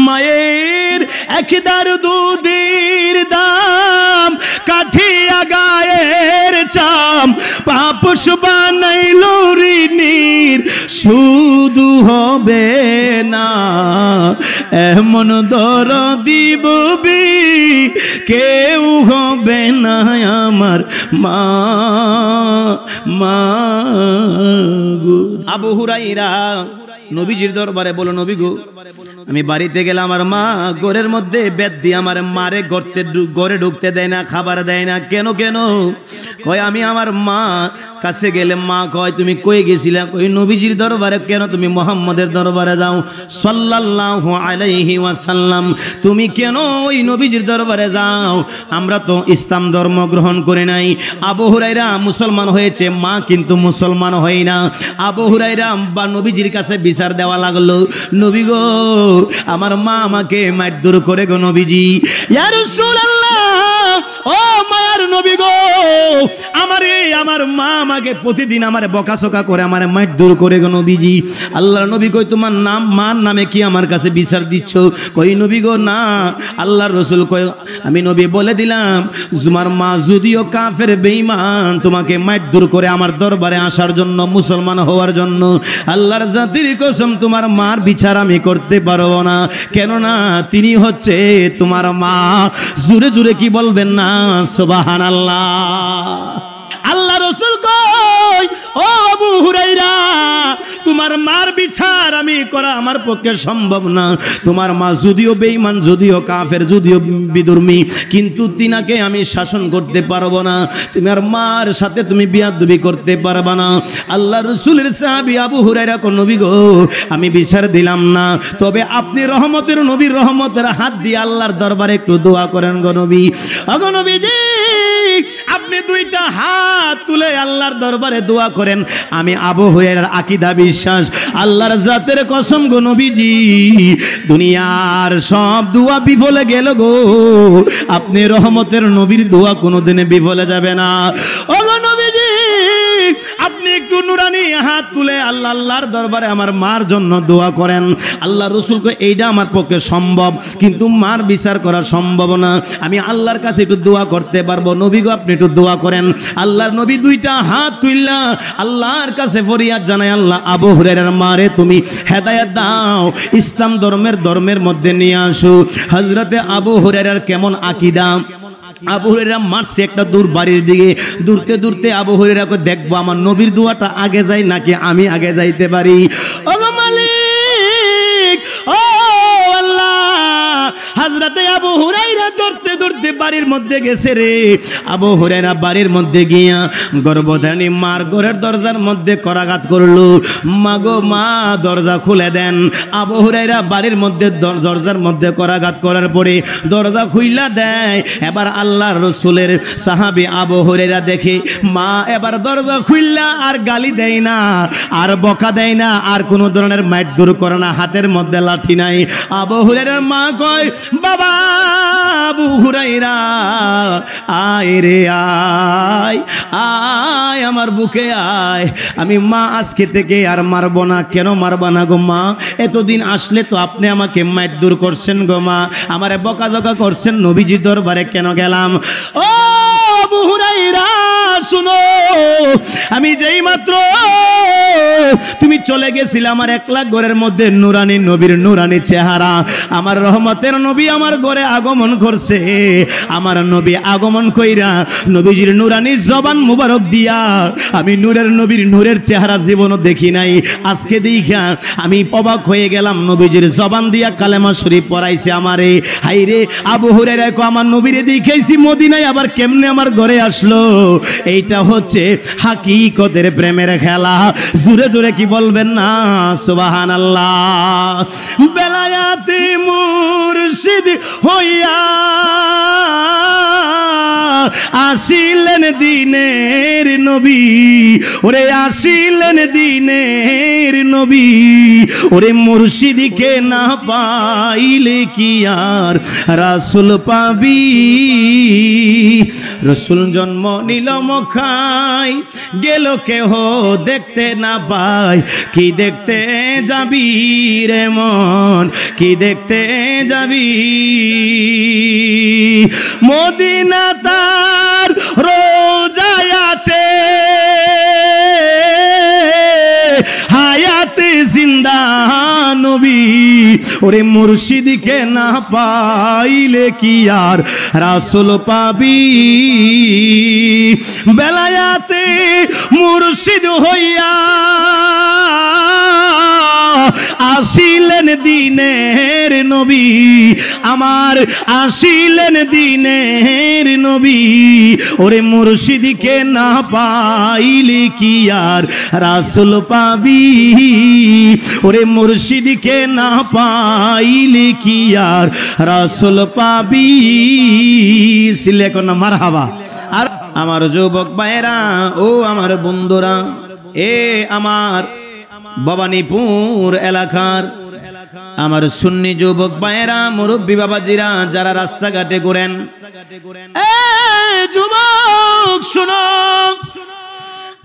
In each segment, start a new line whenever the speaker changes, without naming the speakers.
মায়ের একদার দুধের দাম কাঠিয়া গায়ের চাম পাপস বানাইল ঋণীর শুধু হবে না এমন দরদি ববি কেউ হবে না আমার মা মা গো। আবু হুরাইরা নবীজির দরবারে বলো, নবী গো আমি বাড়িতে গেলে আমার মা ঘরের মধ্যে বেদ দিয়ে আমার মারে ঘরে ঢুকতে দেয় না, খাবার দেয় না। কেন কেন? কয় আমি আমার মা কাছে গেলে মা কয় তুমি কই গেছিলা? কই নবীজির দরবারে। কেন? তুমি মুহাম্মদের দরবারে যাও সাল্লাল্লাহু আলাইহি ওয়াসাল্লাম। তুমি কেন ওই নবীজির দরবারে যাও? আমরা তো ইসলাম ধর্ম গ্রহণ করে নাই। আবু হুরায়রা মুসলমান হয়েছে, মা কিন্তু মুসলমান হয় না। আবু হুরায়রা বা নবীজির কাছে বিচার দেওয়া লাগলো, নবী গো আমার মা আমাকে মারধর করে গো নবীজি। ইয়া রাসূলুল্লাহ, ও মায়ার নবী গো আমার মা আমাকে প্রতিদিন আমারে বকাসকা করে আমারে মারধর করে গো নবীজি। আল্লাহর নবী কই তোমার নাম মার নামে কি আমার কাছে বিচার দিচ্ছ? কই নবী গো না। আল্লাহর রাসূল কই আমি নবী বলে দিলাম তোমার মা যদিও কাফের বেঈমান তোমাকে মারধর করে আমার দরবারে আসার জন্য, মুসলমান হওয়ার জন্য। আল্লাহর জাতির কসম তোমার মার বিচার আমি করতে পারবো না, কেননা তিনি হচ্ছে তোমার মা। জোরে জোরে কি বলবেন না সুবহানাল্লাহ। আল্লাহ রাসূল কই ও আবু হুরায়রা তোমার মার বিচার আমি করা আমার পক্ষে সম্ভব না। তোমার মা যদিও বেঈমান, যদিও কাফের, যদিও বিধর্মী, কিন্তু তিনাকে আমি শাসন করতে পারবো না। তোমার মার সাথে তুমি বিয়াদবি করতে পারবা না। আল্লাহ রাসূলের সাহাবী আবু হুরায়রা কো নবী গো আমি বিচার দিলাম না, তবে আপনি রহমতের নবীর রহমতের হাত দিয়ে আল্লাহর দরবারে একটু দোয়া করেন গো নবী। ওগো নবীজি আপনি দুইটা হাত তুলে আল্লাহর দরবারে দোয়া করেন। আমি আবু হুরায়রার আকীদা বিশ্বাস, আল্লাহর জাতের কসম গো নবীজি দুনিয়ার সব দোয়া বিফলে গেল গো, আপনি রহমতের নবীর দোয়া কোনোদিন বিফলে যাবে না। ও গো নবীজি আপনি একটু নুরানি হাত তুলে আল্লাহর দরবারে আমার মার জন্য দোয়া করেন। আল্লাহ রাসূল কয় এইটা আমার পক্ষে সম্ভব, কিন্তু মার বিচার করা সম্ভব না। আমি আল্লাহর কাছে একটু দোয়া করতে পারবো। নবী গো আপনি একটু দোয়া করেন। আল্লাহর নবী দুইটা হাত তুললা আল্লাহর কাছে ফরিয়াদ জানায়, আল্লাহ আবু হুরায়রার মারে তুমি হেদায়েত দাও, ইসলাম ধর্মের মধ্যে নিয়ে আসো। হযরতে আবু হুরায়রার কেমন আকীদা, আবু হুরায়রা মারছে একটা দূর বাড়ির দিকে, দূরতে দূরতে আবু হুরায়রাকে দেখবো আমার নবীর দোয়াটা আগে যায় নাকি আমি আগে যাইতে পারি। ও মালিক, ও আল্লাহ, হযরতে আবু হুরায়রা দৌড়তে দৌড়তে বাড়ির মধ্যে গেছে রে। আবু হুরায়রা বাড়ির মধ্যে গিয়া গর্ভধারিণী মার ঘরের দরজার মধ্যে করাঘাত করলো, মা গো মা দরজা খুলে দেন। আবু হুরায়রা বাড়ির মধ্যে দরজার মধ্যে করাঘাত করার পরে দরজা খুইলা দেয়। এবার আল্লাহর রাসূলের সাহাবী আবু হুরায়রা দেখে মা এবার দরজা খুইলা আর গালি দেয় না, আর বকা দেয় না, আর কোনো ধরনের মারধর করে না, হাতের মধ্যে লাঠি নাই। আবু হুরায়রার মা কয় বাবা আবু হুরায়রা আয় রে আয় আয় আমার বুকে আয়। আমি মা আজকে থেকে আর মারবো না। কেন মারবা না গো মা? এতদিন আসলে তো আপনি আমাকে মারধর করছেন গো মা, আমারে বকাঝকা করছেন, নবীজির দরবারে কেন গেলাম? ও আবু হুরায়রা শুনো, আমি যেই মাত্র তুমি চলে গেছিলে আমার একলা ঘরের মধ্যে নুরানি নবীর নুরানি চেহারা, আমার রহমতের নবী আমার ঘরে আগমন করছে। আমার নবী আগমন কইরা নবীজির নুরানি জবান মুবারক দিয়া আমি নূরের নবীর নূরের চেহারা জীবনও দেখি নাই। আজকে দেখা আমি অবাক হয়ে গেলাম, নবীজির জবান দিয়া কালেমা শরীফ পড়াইছে আমারে। হাইরে আবু হুরায়রা কো আমার নবীরে দেখাইছি মদিনায়, আবার কেমনে আমার ঘরে আসলো? এইটা হচ্ছে হাকিকতের প্রেমের খেলা। জোরে জোরে কি বলবেন না সুবহানাল্লাহ। বেলায়াতে মুর্শিদ হইয়া আসিলেন দিনের নবী, ওরে আসিলেন দিনের নবী, ওরে মুর্শিদকে না পাইলে কি আর রাসূল পাবি। রসুল জন্ম নিল মক্কায়, গেল কেহ দেখতে না পায়, কি দেখতে যাবি রে মন, কি দেখতে যাবি। মদিনা তার রোজায় আছে, হায়াতে জিন্দা নবী, ওরে মুর্শিদকে না পাইলে কি আর রাসূল পাবি। বেলায়াতে মুর্শিদ হইয়া আসিলেন দিনের নবী, আমার আসিলেন দিনের নবী, ওরে মুর্শিদকে না পাইলে কি আর রাসূল পাবি। ওরে মুর্শিদকে না পাইলে কি আর রাসূল পাবি। সিলে কোন মারহাবা। আর আমার যুবক ভাইরা, ও আমার বন্ধুরা, এ আমার ভবানীপুর এলাকার আমার সুন্নি যুবক ভাইরা, মুরব্বী বাবাজিরা, যারা রাস্তাঘাটে ঘুরেন, এ যুবক শুনো,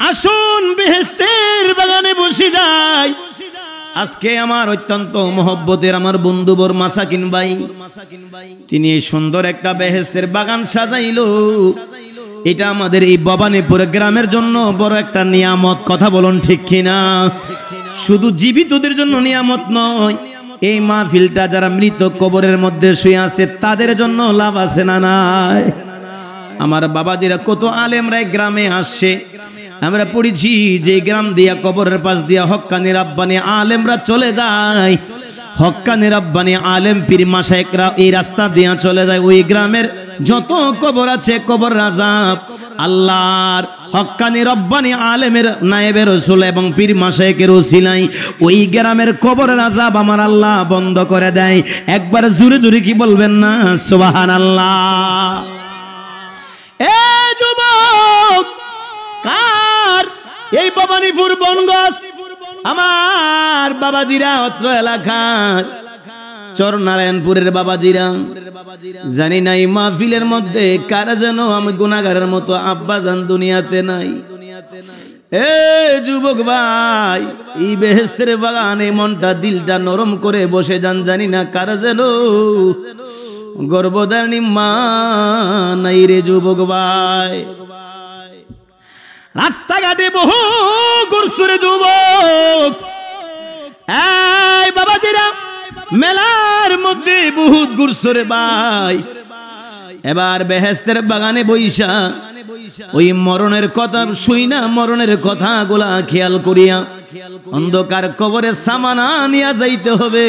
আসুন বেহেশতের বাগানে বসে যাই। আজকে আমার অত্যন্ত মহব্বতের আমার বন্ধু বর মাসাকিন ভাই, তিনি এই সুন্দর একটা বেহেশতের বাগান সাজাইলো। এটা আমাদের এই ভবানীপুর গ্রামের জন্য বড় একটা নিয়ামত। কথা বলুন ঠিক কিনা? শুধু জীবিতদের জন্য নিয়ামত নয়, এই মাহফিলটা যারা মৃত কবরের মধ্যে শুয়ে আছে তাদের জন্য লাভ আছে না নাই? আমার বাবাজিরা, কত আলেমরা গ্রামে আসছে, আমরা পড়েছি যে গ্রাম দিয়া কবরের পাশ দিয়া হক্কানি রাব্বানি আলেমরা চলে যায়, হক্কানি রাব্বানি আলেম পীর মাশায়েখরা এই রাস্তা দিয়া চলে যায়। ওই গ্রামের যত কবর আছে, কবর আযাব আল্লাহর হক্কানি রব্বানি আলেমের নায়েবে রাসূল এবং পীর মাশায়েখের ওসিলায় ওই গ্রামের কবরের আযাব আমার আল্লাহ বন্ধ করে দেয়। একবার জোরে জোরে কি বলবেন না সুবহানাল্লাহ। এ যুবক, কার এই ভবানীপুর বনগছ আমার বাবাজিরা, অত্র এলাকার চরনারায়ণপুরের বাবাজিরা, জানি না এই মাহফিলের মধ্যে কারা যেন আমি গুনাহগারের মতো আব্বাজান দুনিয়াতে নাই। এ যুবক ভাই, এই বেহেশতের বাগানে মনটা দিলটা নরম করে বসে যান, জানি না কারা যেন গর্ভধারিণী মা নাই রে যুবক ভাই। রাস্তাঘাটে বহু ঘুরছুরে যুবক, এই বাবাজিরা, মেলার মধ্যে বহুত ঘুরছুরে ভাই। এবার বেহেশতের বাগানে বইসা ওই মরণের কথা শুই না, মরণের কথা গুলা খেয়াল করিয়া অন্ধকার কবরে সামানা নিয়া যাইতে হবে।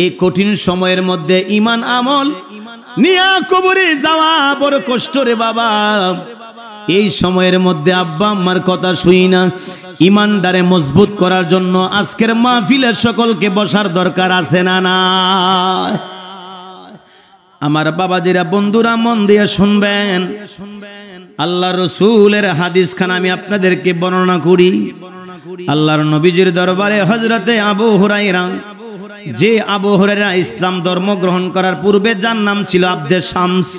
এই কঠিন সময়ের মধ্যে ইমান আমল নিয়া কবরে যাওয়া বড় কষ্ট রে বাবা। এই সময়ের মধ্যে আব্বা আম্মার কথা শুই না, ইমানদারে মজবুত করার জন্য আজকের মাহফিলের সকলকে বসার দরকার আছে না না? আমার বাবাজিরা, বন্ধুরা, মন দিয়ে শুনবেন। আল্লাহ রসুলের হাদিস খান আমি আপনাদেরকে বর্ণনা করি। আল্লাহর নবীজির দরবারে হযরতে আবু হুরায়রা, যে আবু হুরায়রা ইসলাম ধর্ম গ্রহণ করার পূর্বে যার নাম ছিল আব্দে শামস।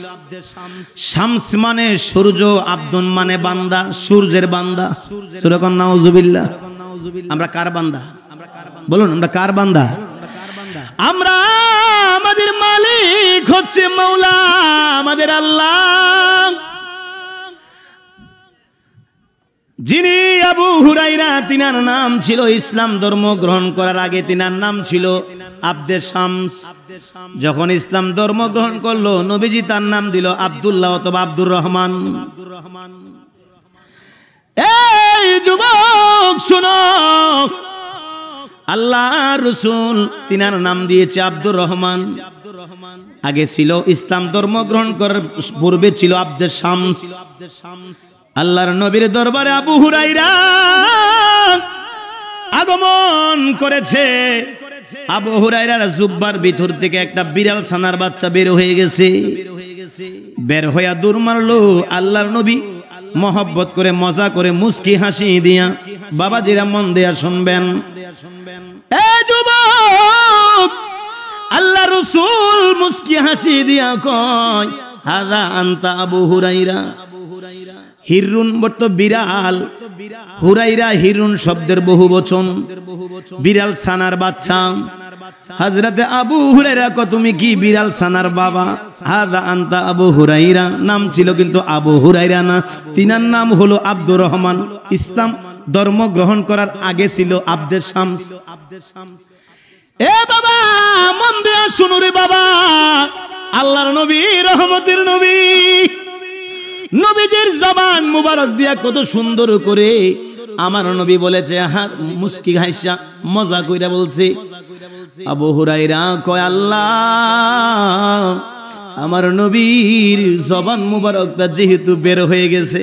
শামস মানে সূর্য, আব্দুন মানে বান্দা, সূর্যের বান্দা। সুরকান নাউজুবিল্লাহ। আমরা কার বান্দা? বলুন, আমরা কার বান্দা? আমরা, আমাদের মালিক হচ্ছে মাওলা, আমাদের আল্লাহ। যিনি আবু হুরায়রা, তিনার নাম ছিল, ইসলাম ধর্ম গ্রহণ করার আগে তিনার নাম ছিল আব্দে শামস। যখন ইসলাম ধর্ম গ্রহণ করলো, নবীজি তার নাম দিল আব্দুল্লাহ অথবা আব্দুর রহমান। এই যুবক শুনো, আল্লাহ রসুল তিনার নাম দিয়েছে আব্দুর রহমান। আগে ছিল ইসলাম ধর্ম গ্রহণ করার পূর্বে ছিল আব্দে শামস। আল্লাহর নবীর দরবারে আবু হুরায়রা আগমন করেছে। আবু হুরায়রার জুব্বার ভিতর থেকে একটা বিড়াল ছানার বাচ্চা বের হয়ে গেছে। বের হইয়া দৌড় মারলো। আল্লাহর নবী মহব্বত করে মজা করে মুস্কি হাসি দিয়া, বাবাজিরা মন দিয়া শুনবেন, এ যুবক, আল্লাহ রাসূল মুস্কি হাসি দিয়া কয়, হাযা আনতা আবু হুরাইরা। হিরুন বর্ত বিড়াল, হুরাইরা হিরুন শব্দের বহুবচন, বিড়াল ছানার বাচ্চা। হযরতে আবু হুরাইরা কো তুমি কি বিড়াল ছানার বাবা? হাযা আনতা আবু হুরাইরা, নাম ছিল কিন্তু আবু হুরাইরা না, তিনার নাম হলো আব্দুর রহমান। ইসলাম ধর্ম গ্রহণ করার আগে ছিল আব্দুল শামস। এ বাবা মন দিয়া শুনো রে বাবা, আল্লাহর নবী রহমতের নবী, নবীজির জবান মুবারক দিয়া কত সুন্দর করে আমার নবী বলেছে, মুস্কি হাসা মজা কইরা বলছে। আবু হুরাইরা কয়, আল্লাহ আমার নবীর জবান মুবারকটা যেহেতু বের হয়ে গেছে,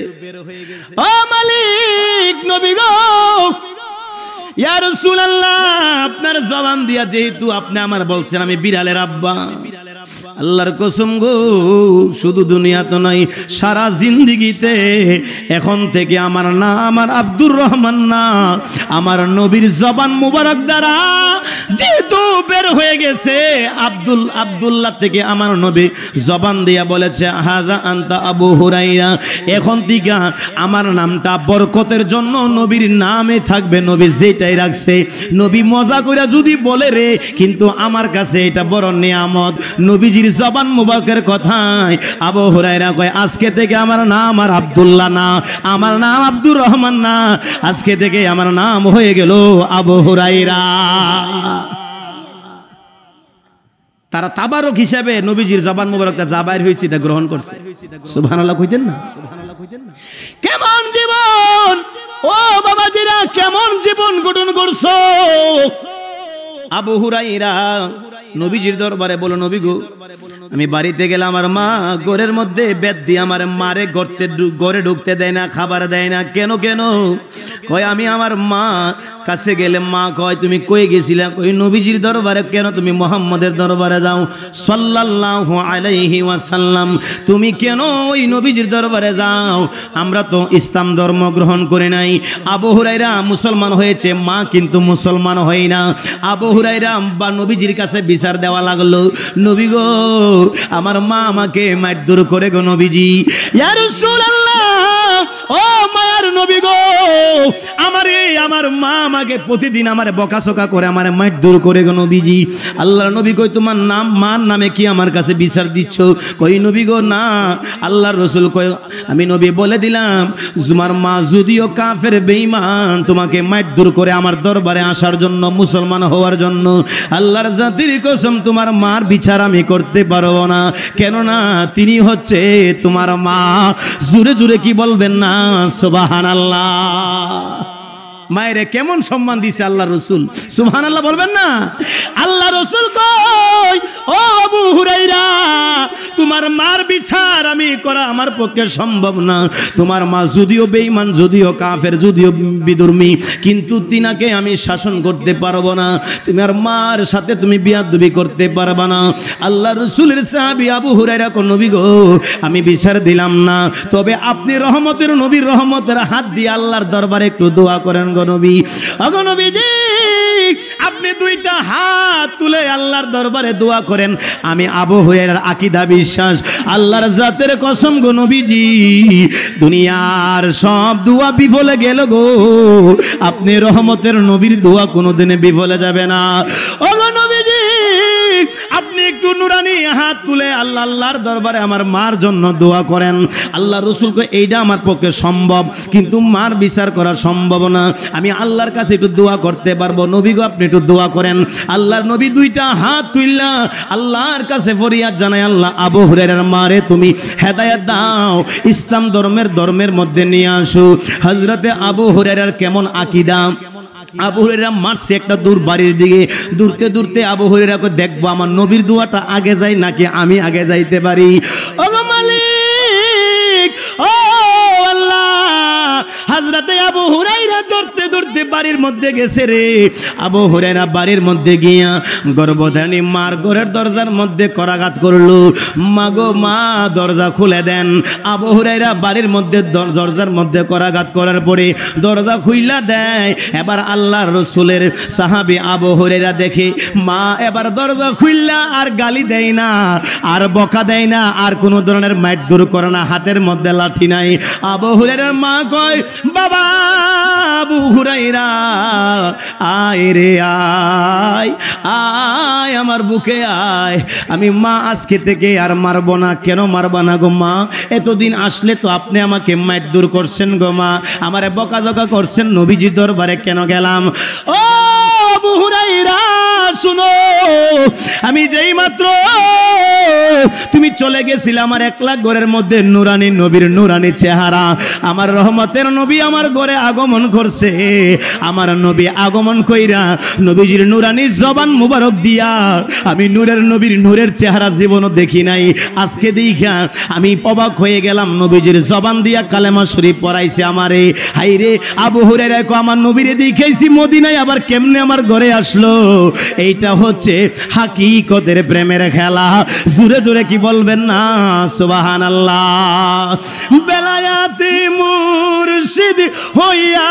ও মালিক নবী গো, ইয়া রাসূলুল্লাহ, আপনার জবান দিয়া যেহেতু আপনি আমার বলছেন আমি বিড়ালের আব্বা, আল্লাহর কসম গো, শুধু দুনিয়া তো নয়, সারা জিন্দেগিতে এখন থেকে আমার না আমার আব্দুর রহমান না, আমার নবীর জবান মুবারক দ্বারা যেহেতু বের হয়ে গেছে আব্দুল্লাহ থেকে আমার নবী জবান দিয়া বলেছে, হাযা আনতা আবু হুরাইরা, এখন থেকে আমার নামটা বরকতের জন্য নবীর নামে থাকবে। নবী যেটাই রাখছে, নবী মজা করে যদি বলে রে, কিন্তু আমার কাছে এটা বড় নিয়ামত। নবীজির জবান মুবারকের কথায় আবু হুরাইরা কয়, আজকে থেকে আমার নাম আর আব্দুল্লাহ না, আমার নাম আব্দুর রহমান না, আজকে থেকে আমার নাম হয়ে গেল আবু হুরাইরা। তারা তাবারক হিসাবে নবীজির জবান মুবারকটা যা বাইর হয়েছে এটা গ্রহণ করছে। সুবহানাল্লাহ কইতেন না? কেমন জীবন ও বাবাজিরা, কেমন জীবন গঠন করছো। আবু হুরাইরা নবীজির দরবারে বলো, নবী গো, আমি বাড়িতে গেলে আমার মা ঘরের মধ্যে বেদ দিয়ে আমার মারে ঘরে ঢুকতে দেয় না, খাবার দেয় না। কেন কেন? কয় আমি আমার মা কাছে গেলে মা কয় তুমি কই গেছিলা? কই নবীজির দরবারে। কেন? তুমি মুহাম্মদের দরবারে যাও সাল্লাল্লাহু আলাইহি ওয়াসাল্লাম, তুমি কেন ওই নবীজির দরবারে যাও? আমরা তো ইসলাম ধর্ম গ্রহণ করে নাই। আবু হুরাইরা মুসলমান হয়েছে, মা কিন্তু মুসলমান হয় না। আবু হুরাইরা বা নবীজির কাছে বিচার দেওয়া লাগলো, নবী গো, আমার মা আমাকে মারধর করে গো নবীজি। ইয়া রাসূলুল্লাহ, ও মায়ার নবী গো, আমার মা আমাকে প্রতিদিন আমারে বকাশোকা করে, আমারে মারধর করে গো নবীজি। আল্লাহর নবী কই, তোমার নাম মার নামে কি আমার কাছে বিচার দিচ্ছ? কই নবী গো না। আল্লাহর রাসূল কই, আমি নবী বলে দিলাম, তোমার মা যদিও কাফের বেঈমান, তোমাকে মারধর করে আমার দরবারে আসার জন্য, মুসলমান হওয়ার জন্য, আল্লাহর জাতির কসম তোমার মার বিচার আমি করতে পারবো না। কেননা তিনি হচ্ছে তোমার মা। জোরে জোরে কি বলবেন না সুবহানাল্লাহ। মায়েরে কেমন সম্মান দিছে আল্লাহ রসুল, সুবহানাল্লাহ বলবেন না? আল্লাহ রসুল কই, ও আবু হুরাইরা, তোমার মার বিচার আমি করা আমার পক্ষে সম্ভব না। তোমার মা যদিও বেঈমান, যদিও কাফের, যদিও বিধর্মী, কিন্তু তিনাকে আমি শাসন করতে পারবো না। তোমার মার সাথে তুমি বিয়াদবি করতে পারবা না। আল্লাহ রসুলের সাহাবী আবু হুরাইরা কো, নবী গো, আমি বিচার দিলাম না, তবে আপনি রহমতের নবীর রহমতের হাত দিয়ে আল্লাহর দরবারে একটু দোয়া করেন গো নবী। ওগো নবীজি, আপনি দুইটা হাত তুলে আল্লাহর দরবারে দোয়া করেন। আমি আবু হুরায়রার আকীদা বিশ্বাস, আল্লাহর জাতের কসম গো নবীজি, দুনিয়ার সব দোয়া বিফলে গেল গো, আপনি রহমতের নবীর দোয়া কোনোদিনে বিফলে যাবে না। ওগো নবীজি, আপনি একটু নুরানি হাত তুলে আল্লাহর দরবারে আমার মার জন্য দোয়া করেন। আল্লাহ রাসূল কয়, এইটা আমার পক্ষে সম্ভব, কিন্তু মার বিচার করা সম্ভব না। আমি আল্লাহর কাছে একটু দোয়া করতে পারবো। নবী গো, আপনি একটু দোয়া করেন। আল্লাহর নবী দুইটা হাত তুললা আল্লাহর কাছে ফরিয়াদ জানায়, আল্লাহ আবু হুরায়রার মারে তুমি হেদায়েত দাও, ইসলাম ধর্মের মধ্যে নিয়ে আসো। হযরতে আবু হুরায়রার কেমন আকীদা। আবু হুরায়রা মারছে একটা দূর বাড়ির দিকে, দূরতে দূরতে আবু হুরায়রাকে দেখবো আমার নবীর দোয়াটা আগে যায় নাকি আমি আগে যাইতে পারি। ওগো মালিক, ও আল্লাহ, হযরতে আবু হুরায়রা দূরতে ধরতে বাড়ির মধ্যে গেছে রে। আবু হুরায়রা বাড়ির মধ্যে গিয়া গর্ভধারিণী মার ঘরের দরজার মধ্যে করাঘাত করলো, মা গো মা দরজা খুলে দেন। আবু হুরায়রা বাড়ির মধ্যে দরজার মধ্যে করাঘাত করার পরে দরজা খুইলা দেয়। এবার আল্লাহর রাসূলের সাহাবী আবু হুরায়রা দেখে মা এবার দরজা খুইলা আর গালি দেয় না, আর বকা দেয় না, আর কোনো ধরনের মাইট দূর করে না, হাতের মধ্যে লাঠি নাই। আবু হুরায়রার মা কয় বাবা আবু হুরায়রা আয় রে আয় আয় আমার বুকে আয়, আমি মা আজকে থেকে আর মারব না। কেন মারবা না গো মা? এতদিন আসলে তো আপনি আমাকে মাইট দূর করছেন গো মা, আমারে বকাঝকা করছেন, নবীজি দরবারে কেন গেলাম? ও আবু হুরায়রা শুনো, আমি যেই মাত্র তুমি চলে গেছিলে আমার একলা ঘরের মধ্যে নুরানি নবীর নুরানি চেহারা, আমার রহমতের নবী আমার ঘরে আগমন করছে। আমার নবী আগমন কইরা নবীজির নুরানি জবান মুবারক দিয়া আমি নূরের নবীর নূরের চেহারা জীবনও দেখি নাই, আজকে দেখা আমি অবাক হয়ে গেলাম। নবীজির জবান দিয়া কালেমা শরীফ পড়াইছে আমারে। হাইরে আবু হুরায়রা কো আমার নবীরে দেখাইছি মদিনায়, আবার কেমনে আমার ঘরে আসলো? এইটা হচ্ছে হাকিকতের প্রেমের খেলা। জোরে জোরে কি বলবেন না সুবহানাল্লাহ। বেলায়াতে মুর্শিদ হইয়া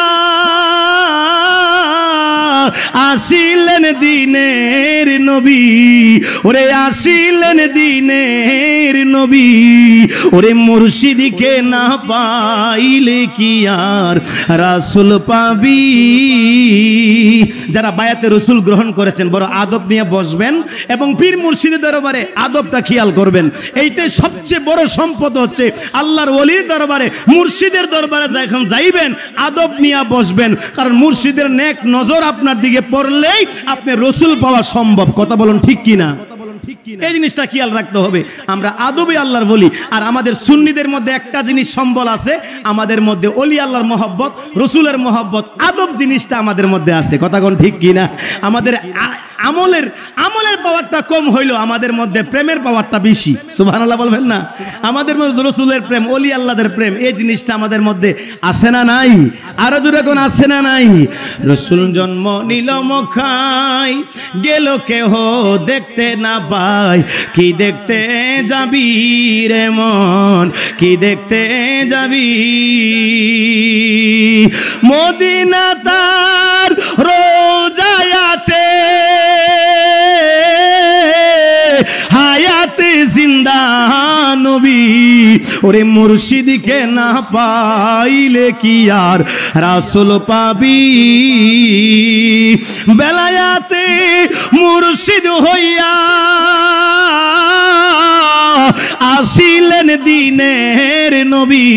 আসিলেন দিনের নবী, ওরে আসিলেন দিনের নবী, ওরে মুর্শিদকে না পাইলে কি আর রাসূল পাবি। যারা বায়াতে রসুল গ্রহণ করেছেন বড় আদব নিয়ে বসবেন এবং পীর মুর্শিদের দরবারে আদবটা খেয়াল করবেন। এইটাই সবচেয়ে বড় সম্পদ হচ্ছে আল্লাহর ওলির দরবারে, মুর্শিদের দরবারে যখন যাইবেন আদব নিয়ে বসবেন, কারণ মুর্শিদের নেক নজর আপনার দিকে পড়লেই আপনি রসুল পাওয়া সম্ভব। কথা বলুন ঠিক কিনা? এই জিনিসটা খেয়াল রাখতে হবে। আমরা আদবে আল্লাহর বলি, আর আমাদের সুন্নিদের মধ্যে একটা জিনিস সম্বল আছে, আমাদের মধ্যে ওলি আল্লাহর মহব্বত, রসুলের মহব্বত, আদব জিনিসটা আমাদের মধ্যে আছে। কথা কোন ঠিক কিনা? আমাদের আমলের পাওয়ারটা কম হইলো, আমাদের মধ্যে প্রেমের পাওয়ারটা বেশি। সুবহানাল্লাহ বলবেন না? আমাদের মধ্যে রসুলের প্রেম, ওলি আল্লাহদের প্রেম, এই জিনিসটা আমাদের মধ্যে আছে না নাই? আরো জোরে কোন আছে না নাই? রসুল জন্ম নিল মক্কায়, গেল কেহ দেখতে না পায়, কি দেখতে যাবি রে মন, কি দেখতে যাবি? মদিনা তার রোজায় আছে, হায়াতে জিন্দা নবী, ওরে মুর্শিদকে না পাইলে কি আর রাসূল পাবি? বেলায়াতে মুর্শিদ হইয়া আসিলেন দিনের নবী,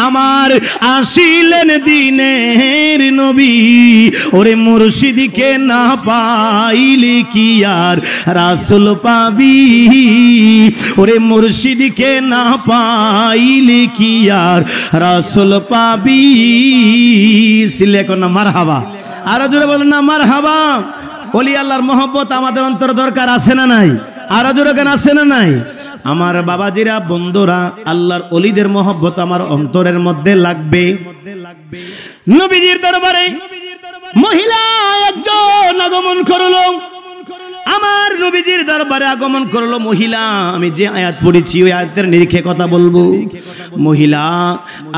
আমার আসিলেন দিনের নবী, ওরে মুর্শিদকে না পাইলে কি আর রাসূল পাবি? ওরে মুর্শিদকে না পাইলে কি আর রাসূল পাবি? সিলে কোন মারহাবা, আরো জোরে বলেন না মারহাবা। ওলি আল্লাহর মহব্বত আমাদের অন্তর দরকার আছে না নাই? আরো জোরে কেন আছে না নাই? আমার বাবাজিরা, বন্ধুরা, আল্লাহর ওলিদের মহব্বত আমার অন্তরের মধ্যে লাগবে। নবীজির দরবারে মহিলা একজন আগমন করলো, আমার নবীজির দরবারে আগমন করলো মহিলা। আমি যে আয়াত পড়েছি ওই আয়াতের নিরিখে কথা বলবো। মহিলা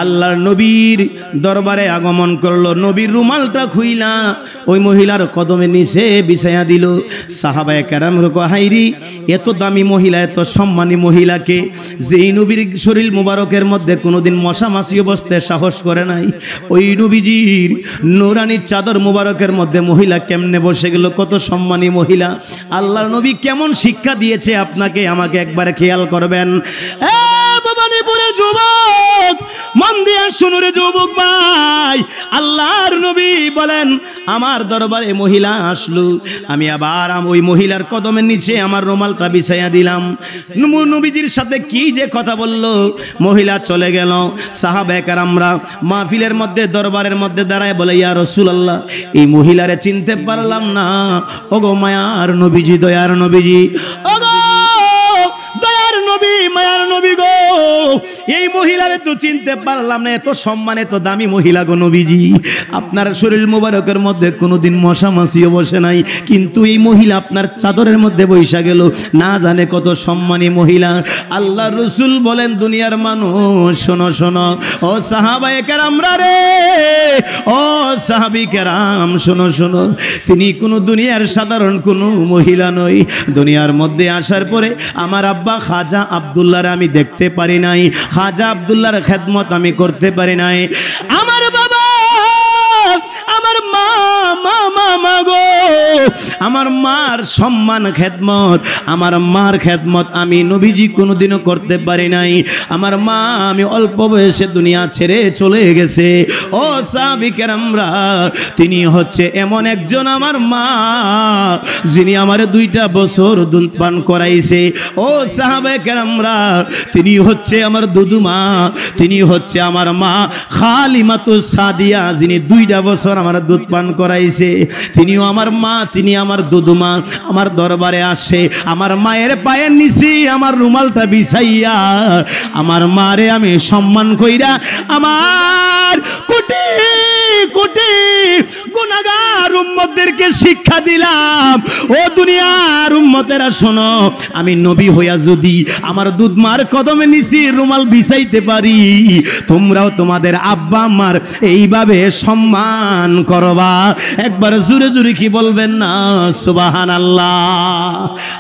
আল্লাহর নবীর দরবারে আগমন করলো, নবীর রুমালটা খুইলা ওই মহিলার কদমে নিচে বিছায়া দিল। সাহাবায়ে কেরাম কয় হাইরি, এত দামি মহিলা, এত সম্মানী মহিলাকে, যেই নবীর শরীর মুবারকের মধ্যে কোনোদিন মশা মাছিও বসতে সাহস করে নাই, ওই নবীজির নূরানি চাদর মুবারকের মধ্যে মহিলা কেমনে বসে গেল? কত সম্মানী মহিলা! আল্লাহর নবী কেমন শিক্ষা দিয়েছে আপনাকে আমাকে একবার খেয়াল করবেন। ভবানীপুরের যুবক, মন দিয়া শুনো রে যুবক ভাই, আল্লাহর নবী বলেন আমার দরবারে মহিলা আসলো, আমি আবার ওই মহিলার কদমের নিচে আমার রুমালটা বিছাইয়া দিলাম। নবীজির সাথে কি যে কথা বললো, মহিলা চলে গেল। সাহাবায়ে কেরামরা মাহফিলের মধ্যে দরবারের মধ্যে দাঁড়ায় বলে, ইয়া রাসূলুল্লাহ, এই মহিলারে চিনতে পারলাম না। ওগো মায়ার নবীজি, দয়ার নবীজি, ওগো দয়ার নবী, মায়ার নবী গো, এই মহিলারে তো চিনতে পারলাম না, এত সম্মান এত দামি মহিলা গো নবীজি। আপনার শরীর মোবারকের মধ্যে কোনোদিন মশা মাছিও বসে নাই, কিন্তু এই মহিলা আপনার চাদরের মধ্যে বৈশা গেল, না জানে কত সম্মানী মহিলা। আল্লাহ রসুল বলেন, দুনিয়ার মানুষ শোনো শোনো, ও সাহাবায়ে কেরামরা রে, ও সাহাবী কেরাম শোনো শোনো, তিনি কোনো দুনিয়ার সাধারণ কোনো মহিলা নয়। দুনিয়ার মধ্যে আসার পরে আমার আব্বা খাজা আব্দুল্লাহর আমি দেখতে পারি নাই, খাজা আব্দুল্লাহর খেদমত আমি করতে পারি নাই। আমার বাবা, আমার মা গো, আমার মার সম্মান খেদমত, আমার মার খেদমত আমি নবীজি কোনোদিনও করতে পারি নাই। আমার মা আমি অল্প বয়সে দুনিয়া ছেড়ে চলে গেছে। ও সাহাবী কেরামরা, তিনি হচ্ছে এমন একজন আমার মা যিনি আমার 2টা বছর দুধ পান করাইছে। ও সাহাবে কেরামরা, তিনি হচ্ছে আমার দুদুমা, তিনি হচ্ছে আমার মা হালিমাতুস সাদিয়া, যিনি 2টা বছর আমার দুধ পান করাইছে। তিনিও আমার মা, তিনি আমার দুদুমা। আমার দরবারে আসে, আমার মায়ের পায়ের নিচে আমার রুমালটা বিছাইয়া আমার মারে আমি সম্মান কইরা আমার কোটি কোটি গুনাহগার উম্মতদেরকে শিক্ষা দিলাম। ও দুনিয়ার উম্মতেরা শোনো, আমি নবী হইয়া যদি আমার দুধ মার কদমে নিচে রুমাল বিছাইতে পারি, তোমরাও তোমাদের আব্বা আম্মার এইভাবে সম্মান করবা। একবার জোরে জোরে কি বলবেন না সুবহানাল্লাহ?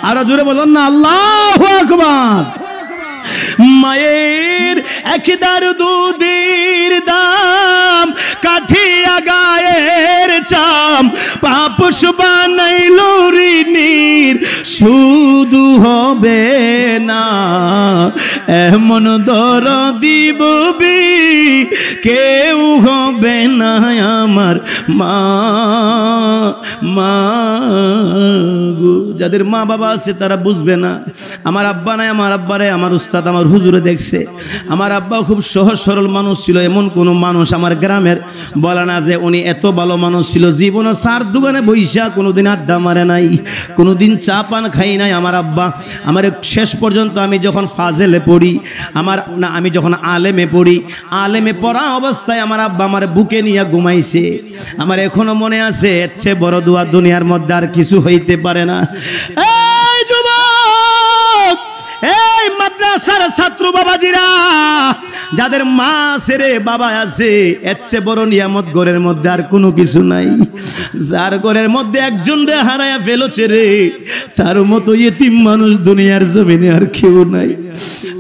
আরো জোরে বলুন না আল্লাহু আকবার। মায়ের একদার দুধের দাম কাঠিয়া গায়ের চাম, পাপস বানাইল ঋণীর শুধু হবে না, এমন দরদি ববি কেউ হবে না আমার মা। মা গো, যাদের মা বাবা আছে তারা বুঝবে না। আমার আব্বা নাই, আমার আব্বারে আমার উস্তাদ আমার হুজুরে দেখছে। আমার আব্বা খুব সহজ সরল মানুষ ছিল, এমন কোনো মানুষ আমার গ্রামের বলে না যে উনি এত ভালো মানুষ ছিল। জীবনে চার দোকানে বৈশা কোনোদিন আড্ডা মারে নাই, কোনোদিন চা পান খাই নাই। আমার আব্বা আমার শেষ পর্যন্ত আমি যখন ফাজেলে পড়ি, আমি যখন আলেমে পড়ি, আলেমে পড়া অবস্থায় আমার আব্বা আমার বুকে নিয়ে ঘুমাইছে। আমার এখনো মনে আছে, এর চেয়ে বড় দোয়া দুনিয়ার মধ্যে আর কিছু হইতে পারে না। এই যুবক, এই মাদ্রাসার ছাত্র বাবাজিরা, যাদের মা আছে রে বাবা আছে, এর চেয়ে বড় নিয়ামত ঘরের মধ্যে আর কোনো কিছু নাই। যার ঘরের মধ্যে একজন রে হারায়া ফেলেছে রে, তার মতো ইতিম মানুষ দুনিয়ার জমিনে আর কেউ নাই।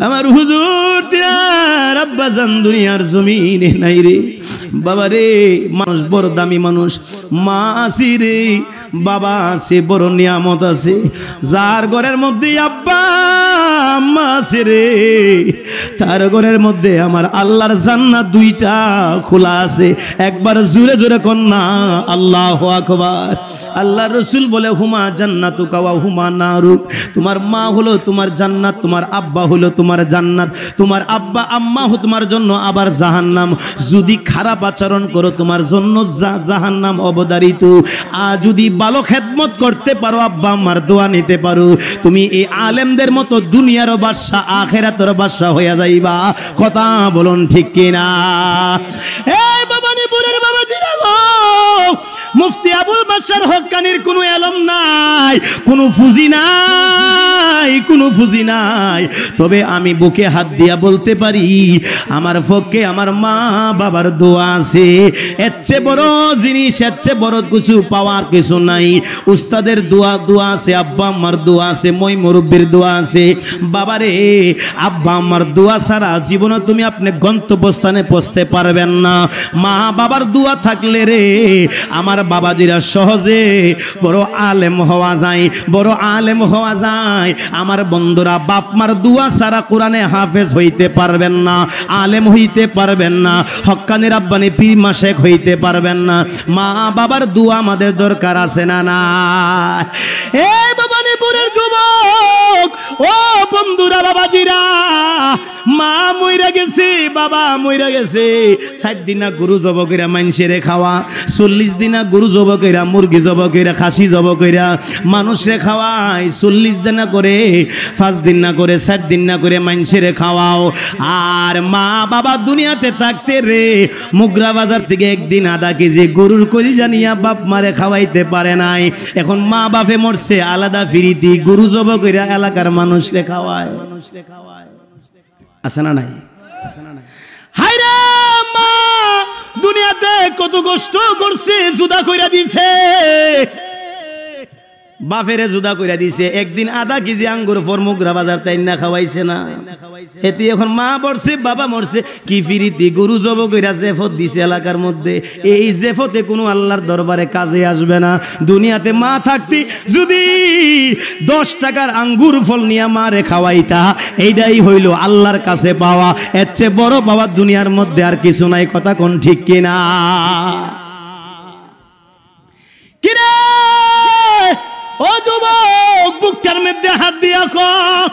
আমার হুজুর দিয়ার আব্বা জান দুনিয়ার জমিনে নাই রে বাবা রে। মানুষ বড় দামি মানুষ, মা আছে রে, বাবা আছে, বড় নিয়ামত আছে। যার ঘরের মধ্যে আব্বা আম্মা আছে রে, তার ঘরের মধ্যে আমার আল্লাহর জান্নাত 2টা খোলা আছে। একবার জোরে জোরে কন্যা আল্লাহু আকবার। আল্লাহ রসুল বলে, হুমা জান্নাতুকা ওয়া হুমা নারুক, তোমার মা হলো তোমার জান্নাত, তোমার আব্বা হলো তোমার জান্নাত, তোমার আব্বা আম্মা হলো তোমার জন্য আবার জাহান্নাম। যদি খারাপ আচরণ করো তোমার জন্য জাহান্নাম অবধারিত। আর যদি ভালো খেদমত করতে পারো, আব্বা আম্মার দোয়া নিতে পারো, তুমি এই আলেমদের মতো দুনিয়ারও বাদশা আখিরাতের বাদশা হইয়া যাইবা। কথা বলুন ঠিক কিনা? এই বাবানীপুরের বাবাজিরা গো, মুফতি আবুল বাশার হক্কানির কোনো এলম নাই, কোনো ফুজি নাই, কোনো ফুজি নাই। তবে আমি বুকে হাত দিয়া বলতে পারি, আমার পক্ষে আমার মা বাবার দোয়া আছে। এর চেয়ে বড় জিনিস, এর চেয়ে বড় কিছু পাওয়ার কিছু নাই। উস্তাদের দোয়া আছে, আব্বা আম্মার দোয়া আছে, মই মুরব্বির দোয়া আছে। বাবারে, আব্বা আম্মার দোয়া ছাড়া জীবনে তুমি আপনি গন্তব্যস্থানে পৌঁছতে পারবেন না। মা বাবার দোয়া থাকলে রে আমার বাবাজিরা সহজে বড় আলেম হওয়া যায়, বড় আলেম হওয়া যায়। আমার বন্ধুরা, বাপ মার দোয়া ছাড়া কোরআনে হাফেজ হইতে পারবেন না, আলেম হইতে পারবেন না, হক্কানি রাব্বানি পীর মাশেক হইতে পারবেন না। মা বাবার দোয়া আমাদের দরকার আছে না না? এই বাবানীপুরের যুবক, ও বন্ধুরা বাবাজিরা, মা মইরা গেছে, বাবা মইরা গেছে, 60 দিনা গরু জব কইরা মানুষেরে খাওয়া, 40 দিনা গরু জব কইরা মুরগি জব কইরা খাসি জব কইরা মানুষে খাওয়ায়, 40 দিনা করে 5 দিন না করে 60 দিন না করে মানুষেরে খাওয়াও। আর মা বাবা দুনিয়াতে থাকতে রে মুগরা বাজার থেকে একদিন আধা কেজি গরুর কলিজা নিয়া বাপ মারে খাওয়াইতে পারে নাই। এখন মা বাপে মরছে, আলাদা ফিরিতি গরু জব কইরা এলাকার মানুষরে খাওয়ায়। আছে না নাই? হায়রে মা দুনিয়াতে কত কষ্ট করছে, জুদা কইরা দিছে, বাপেরে জুদা কইরা দিছে, একদিন আধা কেজি আঙ্গুর ফরমুগরা বাজার তাই না খাওয়াইছে না। এতে এখন মা মরছে, বাবা মরছে, কি ফিরিতি গরু জব কইরা জেফত দিছে এলাকার মধ্যে। এই জেফতে কোনো আল্লাহর দরবারে কাজে আসবে না। দুনিয়াতে মা থাকতি যদি 10 টাকার আঙ্গুর ফল নিয়ে মারে খাওয়াইতা, এইটাই হইল আল্লাহর কাছে পাওয়া। এর চেয়ে বড় পাওয়া দুনিয়ার মধ্যে আর কিছু নাই। কথা কোন ঠিক কিনা? কিরে ও যুবক, বুকের মধ্যে হাত দিয়া কর,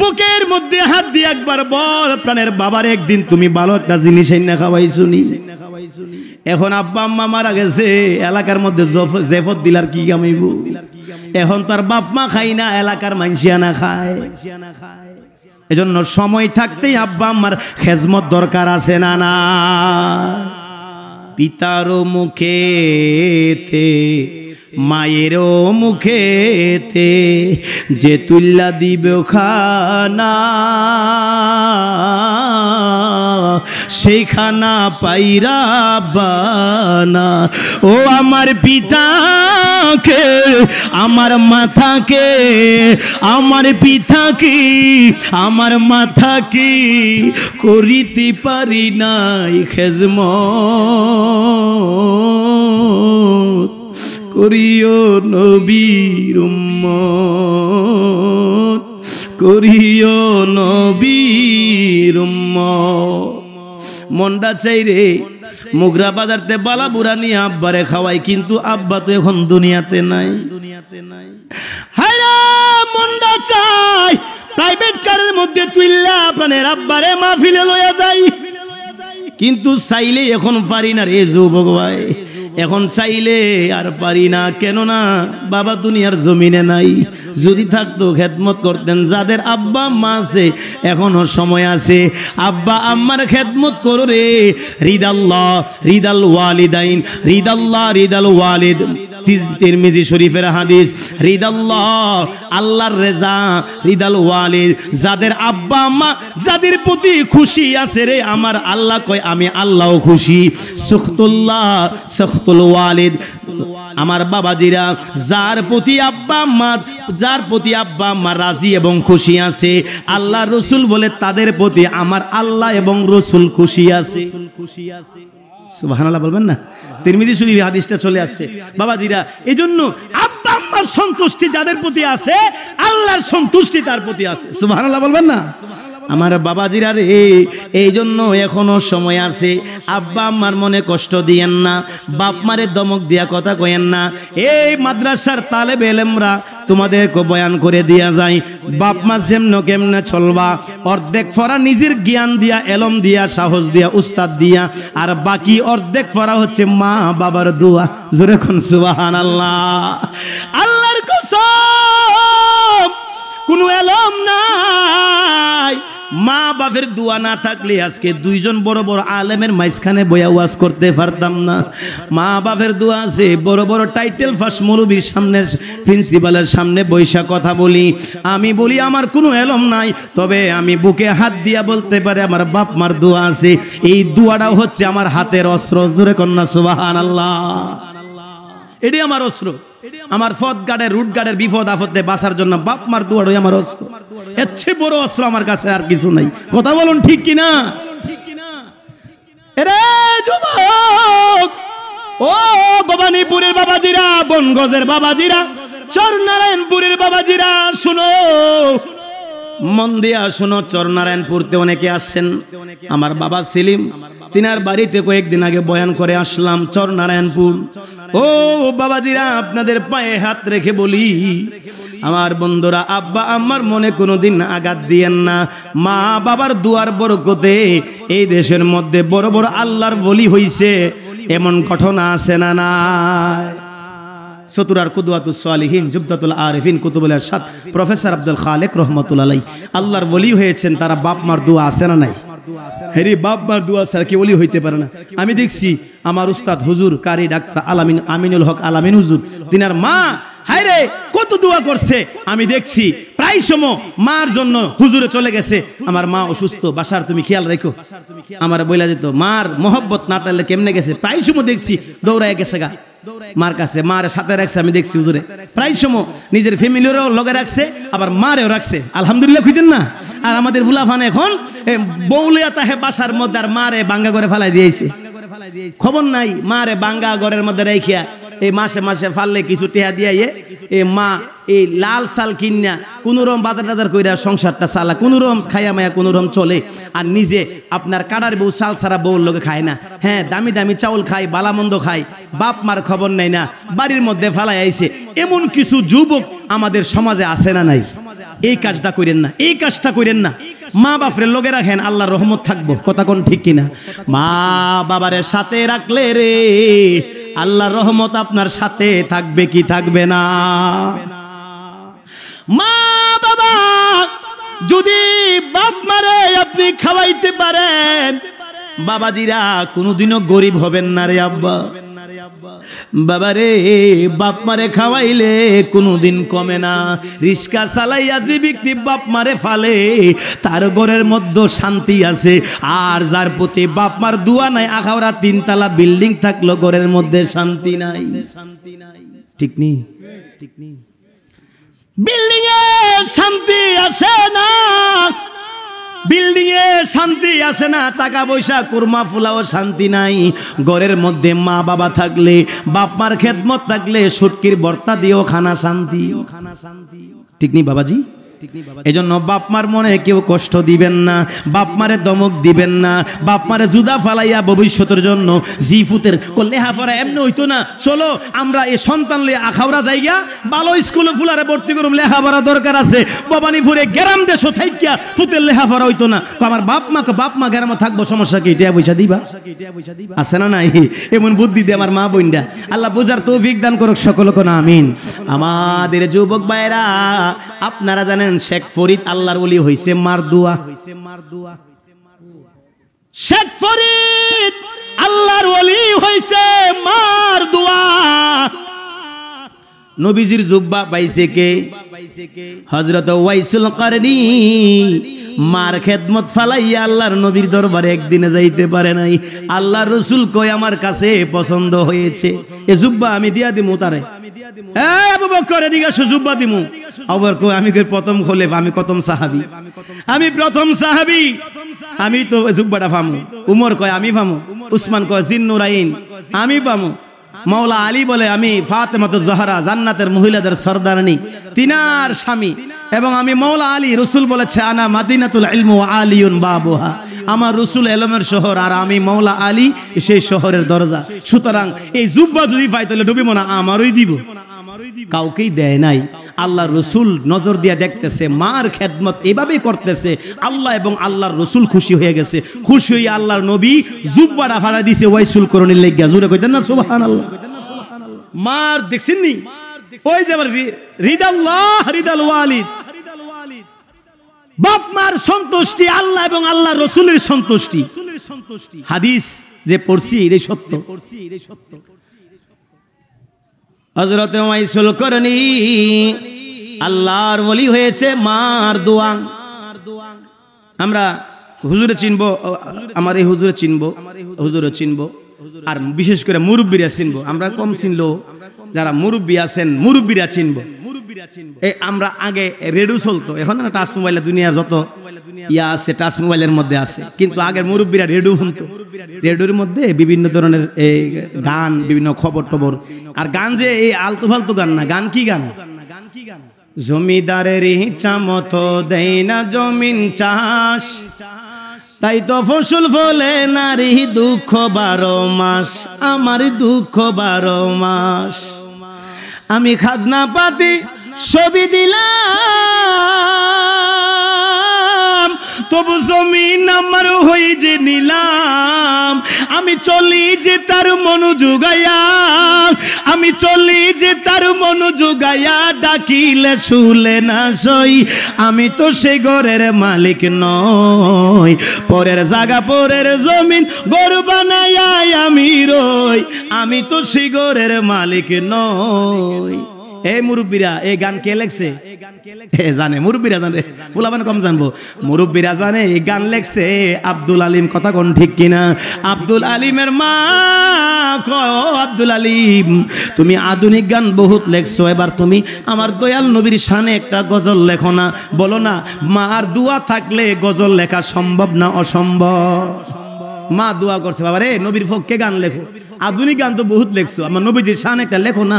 বুকের মধ্যে হাত দিয়ে একবার বল, প্রাণের বাবার একদিন তুমি ভালো একটা জিনিস এনে খাওয়াইছো নি? এখন আব্বা আম্মা মারা গেছে, এলাকার মধ্যে জেফত দিলার কি গামাইব? এখন তার বাপ মা খাই না, এলাকার মানসিয়া না খায়। এজন্য সময় থাকতেই আব্বা আম্মার খেজমত দরকার আছে না? না, পিতারও মুখেতে মায়েরও মুখেতে যে তুল্লা দিবে খানা, সেই খানা পাইরা বানা। ও আমার পিতাকে, আমার মাথাকে, আমার পিতাকে, আমার মাথাকে করিতে পারি নাই খেজমত, করিও নবীর উম্মত, করিও নবীর উম্মত। মনটা চাই রে মুগরা বাজারতে বালা বুড়া নিয়ে আব্বারে খাওয়াই, কিন্তু আব্বা তো এখন দুনিয়াতে নাই। হায়রা মনটা চাই প্রাইভেট কারের মধ্যে তুইল্লা প্রাণের আব্বারে মাহফিলে লইয়া যাই, কিন্তু চাইলে এখন পারি না রে যুবক ভাই, এখন চাইলে আর পারি না। কেন না? বাবা দুনিয়ার জমিনে নাই। যদি থাকতো খেদমত করতেন। যাদের আব্বা আম্মা আছে এখনো সময় আছে, আব্বা আম্মার খেদমত করো রে। রিদাল্লাহ রিদাল ওয়ালিদাইন, রিদাল্লাহ রিদাল ওয়ালিদ, তিরমিজি শরীফের হাদিস। রিদাল্লাহ আল্লাহর রেজা, রিদাল ওয়ালিদ যাদের আব্বা আম্মা যাদের প্রতি খুশি আছে রে আমার আল্লাহ কয় আমি আল্লাহও খুশি। সুখতুল্লাহ সুখতুল ওয়ালিদ আমার বাবাজিরা যার প্রতি আব্বা আম্মা, যার প্রতি আব্বা আম্মা রাজি এবং খুশি আছে, আল্লাহ রসুল বলে তাদের প্রতি আমার আল্লাহ এবং রসুল খুশি আছে। সুবহানাল্লাহ বলবেন না? তিরমিজি শরীফে হাদিসটা চলে আসছে বাবাজিরা। এজন্য আব্বা আম্মার সন্তুষ্টি যাদের প্রতি আছে, আল্লাহর সন্তুষ্টি তার প্রতি আছে। সুবহানাল্লাহ বলবেন না? আমার বাবাজিরা রে, এই জন্য এখনো সময় আছে। আব্বা আম্মার মনে কষ্ট দিয়েন না, বাপ মারে দমক দিয়া কথা কয়েন না। এই মাদ্রাসার তালেবে ইলমরা তোমাদেরকে বয়ান করে দিয়া যায়, বাপ মা যেমন কেমনে চলবা। অর্ধেক ফরা নিজের জ্ঞান দিয়া, এলম দিয়া, সাহস দিয়া, উস্তাদ দিয়া, আর বাকি অর্ধেক ফরা হচ্ছে মা বাবার দোয়া। জোরে কোন সুবহানাল্লাহ। আল্লাহর কসম কোনো এলম নাই, মা বাপের দোয়া না থাকলে আজকে দুইজন বড় বড় আলেমের মাঝখানে বয়া ওয়াজ করতে পারতাম না। মা বাপের দোয়া আছে, বড় বড় টাইটেল ফাঁস মৌলবীর সামনে, প্রিন্সিপালের সামনে বৈশা কথা বলি। আমি বলি আমার কোনো এলম নাই, তবে আমি বুকে হাত দিয়া বলতে পারি আমার বাপ মার দোয়া আছে। এই দোয়াটাও হচ্ছে আমার হাতের অস্ত্র। জোরে কন্যা সুবহানাল্লাহ। এটি আমার অস্ত্র। আমার পথ গাড়ের, রুট গাড়ের বিপদ আপদে বাঁচার জন্য বাপ মার দোয়াটাই আমার অস্ত্র। এর চেয়ে বড় অস্ত্র আমার কাছে আর কিছু নাই। কথা বলুন ঠিক কিনা? এরে যুবক, ও ভবানীপুরের বাবাজিরা, বনগজের বাবাজিরা, চরনারায়ণপুরের বাবাজিরা, শুনো। মন দিয়া শুনো, চরনারায়ণপুরতে অনেকে আসছেন। আমার বাবা সেলিম তিনার বাড়িতে কয়েকদিন আগে বয়ান করে আসলাম, চরনারায়ণপুর। ও বাবাজিরা, আপনাদের পায়ে হাত রেখে বলি, আমার বন্ধুরা, আব্বা আম্মার মনে কোনোদিন আঘাত দিয়েন না। মা বাবার দুয়ার বরকতে এই দেশের মধ্যে বড় বড় আল্লাহর ওলি হইছে, এমন ঘটনা আছে না নাই? সতুরার কুদওয়াতুস সালিহিন, জুবদাতুল আরিফিন, কুতুবুল ইরশাদ, প্রফেসর আব্দুল খালেক রহমাতুল্লাহ আলাইহি আল্লাহর ওলি হয়েছেন। তারা বাপ মার দোয়া আছে না নাই? হেরি বাপ মার দোয়া ছাড়া কি ওলি হইতে পারে না? আমি দেখছি আমার উস্তাদ হুজুর কারি ডাক্তার আলামিন, আমিনুল হক আলামিন হুজুর, তিনার মা হায় রে কত দোয়া করছে। আমি দেখছি প্রায় সময় মার জন্য হুজুরে চলে গেছে, আমার মা অসুস্থ, বাসার তুমি খেয়াল রাখো। আমার বইলা যেত, মার মহব্বত না তাহলে কেমনে গেছে। প্রায় সময় দেখছি দৌড়ায় গেছে গা মার কাছে, মার সাথে রাখছে। আমি দেখছি হুজুরে প্রায় সময় নিজের ফ্যামিলিরও লগে রাখছে, আবার মারেও রাখছে। আলহামদুলিল্লাহ খুঁজেন না। আর আমাদের বুলাফান এখন বৌলিয়া তাহে বাসার মধ্যে আর মারে বাঙ্গা করে ফেলাই দিয়েছে, খবর নাই। মারে বাঙ্গা ঘরের মধ্যে রেখিয়া এই মাসে মাসে ফাললে কিছু টেহা দিয়ে এই মা এই লাল চাল কিনা কোনোরকম বাজার টাজার কইরা সংসারটা চালা, কোনোরকম খাইয়া মায়া কোনোরকম চলে। আর নিজে আপনার কাটার বউ চাল ছাড়া বউর লোকে খায় না। হ্যাঁ, দামি দামি চাউল খায়, বালামন্দ খায়, বাপ মার খবর নেই না, বাড়ির মধ্যে ফালাই আইছে। এমন কিছু যুবক আমাদের সমাজে আছে না নাই? এই কাজটা করেন না, এই কাজটা করেন না। মা বাপরে লগে রাখেন, আল্লাহর রহমত থাকবো। কথা কোন ঠিক কিনা? মা বাবারে সাথে রাখলে রে আল্লাহর রহমত আপনার সাথে থাকবে কি থাকবে না? মা বাবা যদি বাপ মারে আপনি খাওয়াইতে পারেন, বাবাজিরা কোনোদিনও গরিব হবেন না রে আব্বা। বাবারে বাপ মারে খাওয়াইলে কোনোদিন কমে না। রিস্কা চালাইয়া যে ব্যক্তি বাপ মারে ফালে, তার ঘরের মধ্যে শান্তি আছে। আর যার প্রতি বাপ মার দোয়া নাই, আখাওড়া তিনতলা বিল্ডিং থাকলো ঘরের মধ্যে শান্তি নাই। ঠিক নেই? ঠিক নেই। বিল্ডিং এ শান্তি আসে না, বিল্ডিং এ শান্তি আসে না, টাকা পয়সা কুরমা ফুলাও শান্তি নাই। ঘরের মধ্যে মা বাবা থাকলে, বাপ মার খেদমত থাকলে, সুটকির ভর্তা দিয়েও খানা শান্তি। ঠিক নেই বাবাজি? এজন্য বাপ মার মনে কেউ কষ্ট দিবেন না, বাপ মারে দমক দিবেন না, বাপ মারে জুদা ফালাইয়া ভবিষ্যতের জন্য জিফুতের লেহাপড়া এমনি হইতো না। চলো আমরা এই সন্তান লিয়ে আখাউড়া জায়গা ভালো স্কুলে ফুলারে ভর্তি করুম, লেহাপড়া দরকার আছে। ভবানীপুরে গ্রাম দেশ থাইকা ফুতের লেহাপড়া হইতো না। আমার বাপ মা গ্রামে থাকবো, সমস্যা কি? টিয়া পয়সা দিবা আছে না নাই? এমন বুদ্ধি দিয়ে আমার মা বোনরা, আল্লাহ বুঝার তৌফিক দান করুক সকলকে না আমিন। আমাদের যুবক ভাইরা, আপনারা জানেন শেখ ফরিদ আল্লাহর ওলি হইছে মার দোয়া। শেখ ফরিদ আল্লাহর ওলি হইছে মার দোয়া। নবীজির জুব্বা পাইছে কে? হযরত ওয়াইসুল কারনী। মার খেদমত ফালাইয়া আল্লাহর নবীর দরবারে একদিনে যাইতে পারে নাই। আল্লাহর রাসূল কই আমার কাছে পছন্দ হয়েছে, এ জুব্বা আমি দিয়া দিমু তারে। আবু বকর এদিকে জুব্বা দিমু। আবু বকর কই আমি প্রথম খলিফ, আমি প্রথম সাহাবী, আমি প্রথম সাহাবী, আমি তো জুব্বাটা পামু। উমর কয় আমি পামু। উসমান কয় জিন্নুরাইন আমি পামু। মাওলা আলী বলে আমি ফাতেমাতুজ জাহরা, জান্নাতের মহিলাদের সরদারনী, তিনার স্বামী, এবং আমি মাওলা আলী। রসুল বলেছে আনা মাদিনাতুল ইলম ওয়া আলিউন বাবুহা, আমার রসুল এলমের শহর আর আমি মাওলা আলী সেই শহরের দরজা। সুতরাং এই জুব্বা যদি পাই তাহলে ডুবিব না, আমারই দিব। কাউকেই দেয় নাই। আল্লাহ রসুল নজর দিয়ে দেখতেছে, মার খেদমত এভাবেই করতেছে। আল্লাহ এবং আল্লাহর রসুল খুশি হয়ে গেছে। খুশি হয়ে আল্লাহর নবী জুব্বাটা ফাড়া দিছে ওয়াইসুল করণীর লেগিয়া। জোরে কইতেন না সুবহানাল্লাহ। মার দেখছেন নি? ওই যে রিদাল্লাহ রিদাল ওয়ালিদ, বাপ মার সন্তুষ্টি আল্লাহ এবং আল্লাহর রসুলের সন্তুষ্টি। হাদিস যে পড়ছি এটাই সত্য। হযরত ওয়াইসুল করণী আল্লাহর ওলি হয়েছে মার দোয়া। আমরা হুজুরে চিনবো, আমার এই হুজুরে চিনবো, হুজুরে চিনবো, আর বিশেষ করে মুরব্বীরা চিনবো। আমরা কম চিনলো, যারা মুরব্বী আছেন মুরব্বীরা চিনবো। এই আমরা আগে রেডিও চলতো, এখন না টাচ মোবাইলে দুনিয়ার যত ইয়া আছে টাচ মোবাইলের মধ্যে আছে, কিন্তু আগের মুরব্বীরা রেডিও শুনতো। রেডিওর মধ্যে বিভিন্ন ধরনের গান, বিভিন্ন খবর টবর। আর গান যে এই আলতু ফালতু গান না, গান কি গান? জমিদারের ইচ্ছা মতো দেয় না জমিন চাষ, তাই তো ফসল ফলে নারী দুঃখ 12 মাস, আমার দুঃখ 12 মাস। আমি খাজনা পাতি সবই দিলাম, তবু জমিন আমার হই যে নিলাম। আমি চলি যে তার মন জুগাইয়া, আমি চলি যে তার মন জুগাইয়া, ডাকিলে শুলে না সই। আমি তো সে ঘরের মালিক নই, পরের জায়গা পরের জমিন ঘর বানাইয়া আমি রই। আমি তো সে ঘরের মালিক নই। এই মুরব্বীরা এই গান কে লেখছে? জানে মুরব্বীরা জানে, পোলাপান কম জানবো। মুরব্বীরা জানে এই গান লেখছে আব্দুল আলিম। কথা কোন ঠিক কিনা? আব্দুল আলিমের মা কয়, আব্দুল আলিম তুমি আধুনিক গান বহুত লেখছো, এবার তুমি আমার দয়াল নবীর শানে একটা গজল লেখো না। বলো না মার দোয়া থাকলে গজল লেখা সম্ভব না অসম্ভব? মা দোয়া করছে, বাবা রে নবীর পক্ষে গান লেখো। আধুনিক গান তো বহুত লেখছো, আমার নবীজির শান একটা লেখো না।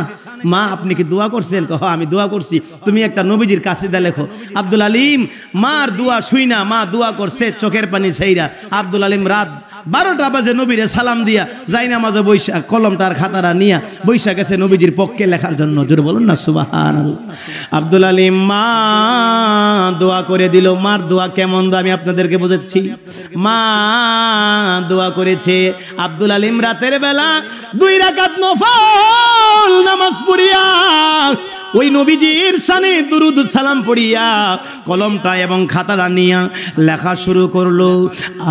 মা আপনি কি দোয়া করছেন? হ্যাঁ আমি দোয়া করছি, তুমি একটা নবীজির কাসিদা লেখো। আব্দুল আলিম মার দোয়া শুই না, মা দোয়া করছে চোখের পানি সেইরা। আব্দুল আলিম রাত 12টা বাজে নবীরে সালাম দিয়া যাই না মাঝে বৈশা কলমটা আর খাতাটা নিয়া বৈশা গেছে নবীজির পক্ষে লেখার জন্য। জোরে বলুন না সুবহানাল্লাহ। আব্দুল আলিম মা দোয়া করে দিল। মার দোয়া কেমন আমি আপনাদেরকে বোঝাচ্ছি। মা দোয়া করেছে। আব্দুল আলিম রাতের বেলা 2 রাকাত নফল নামাজ পড়িয়া ওই নবীজির শানে দুরুদ সালাম পড়িয়া কলমটা এবং খাতাটা নিয়া লেখা শুরু করলো।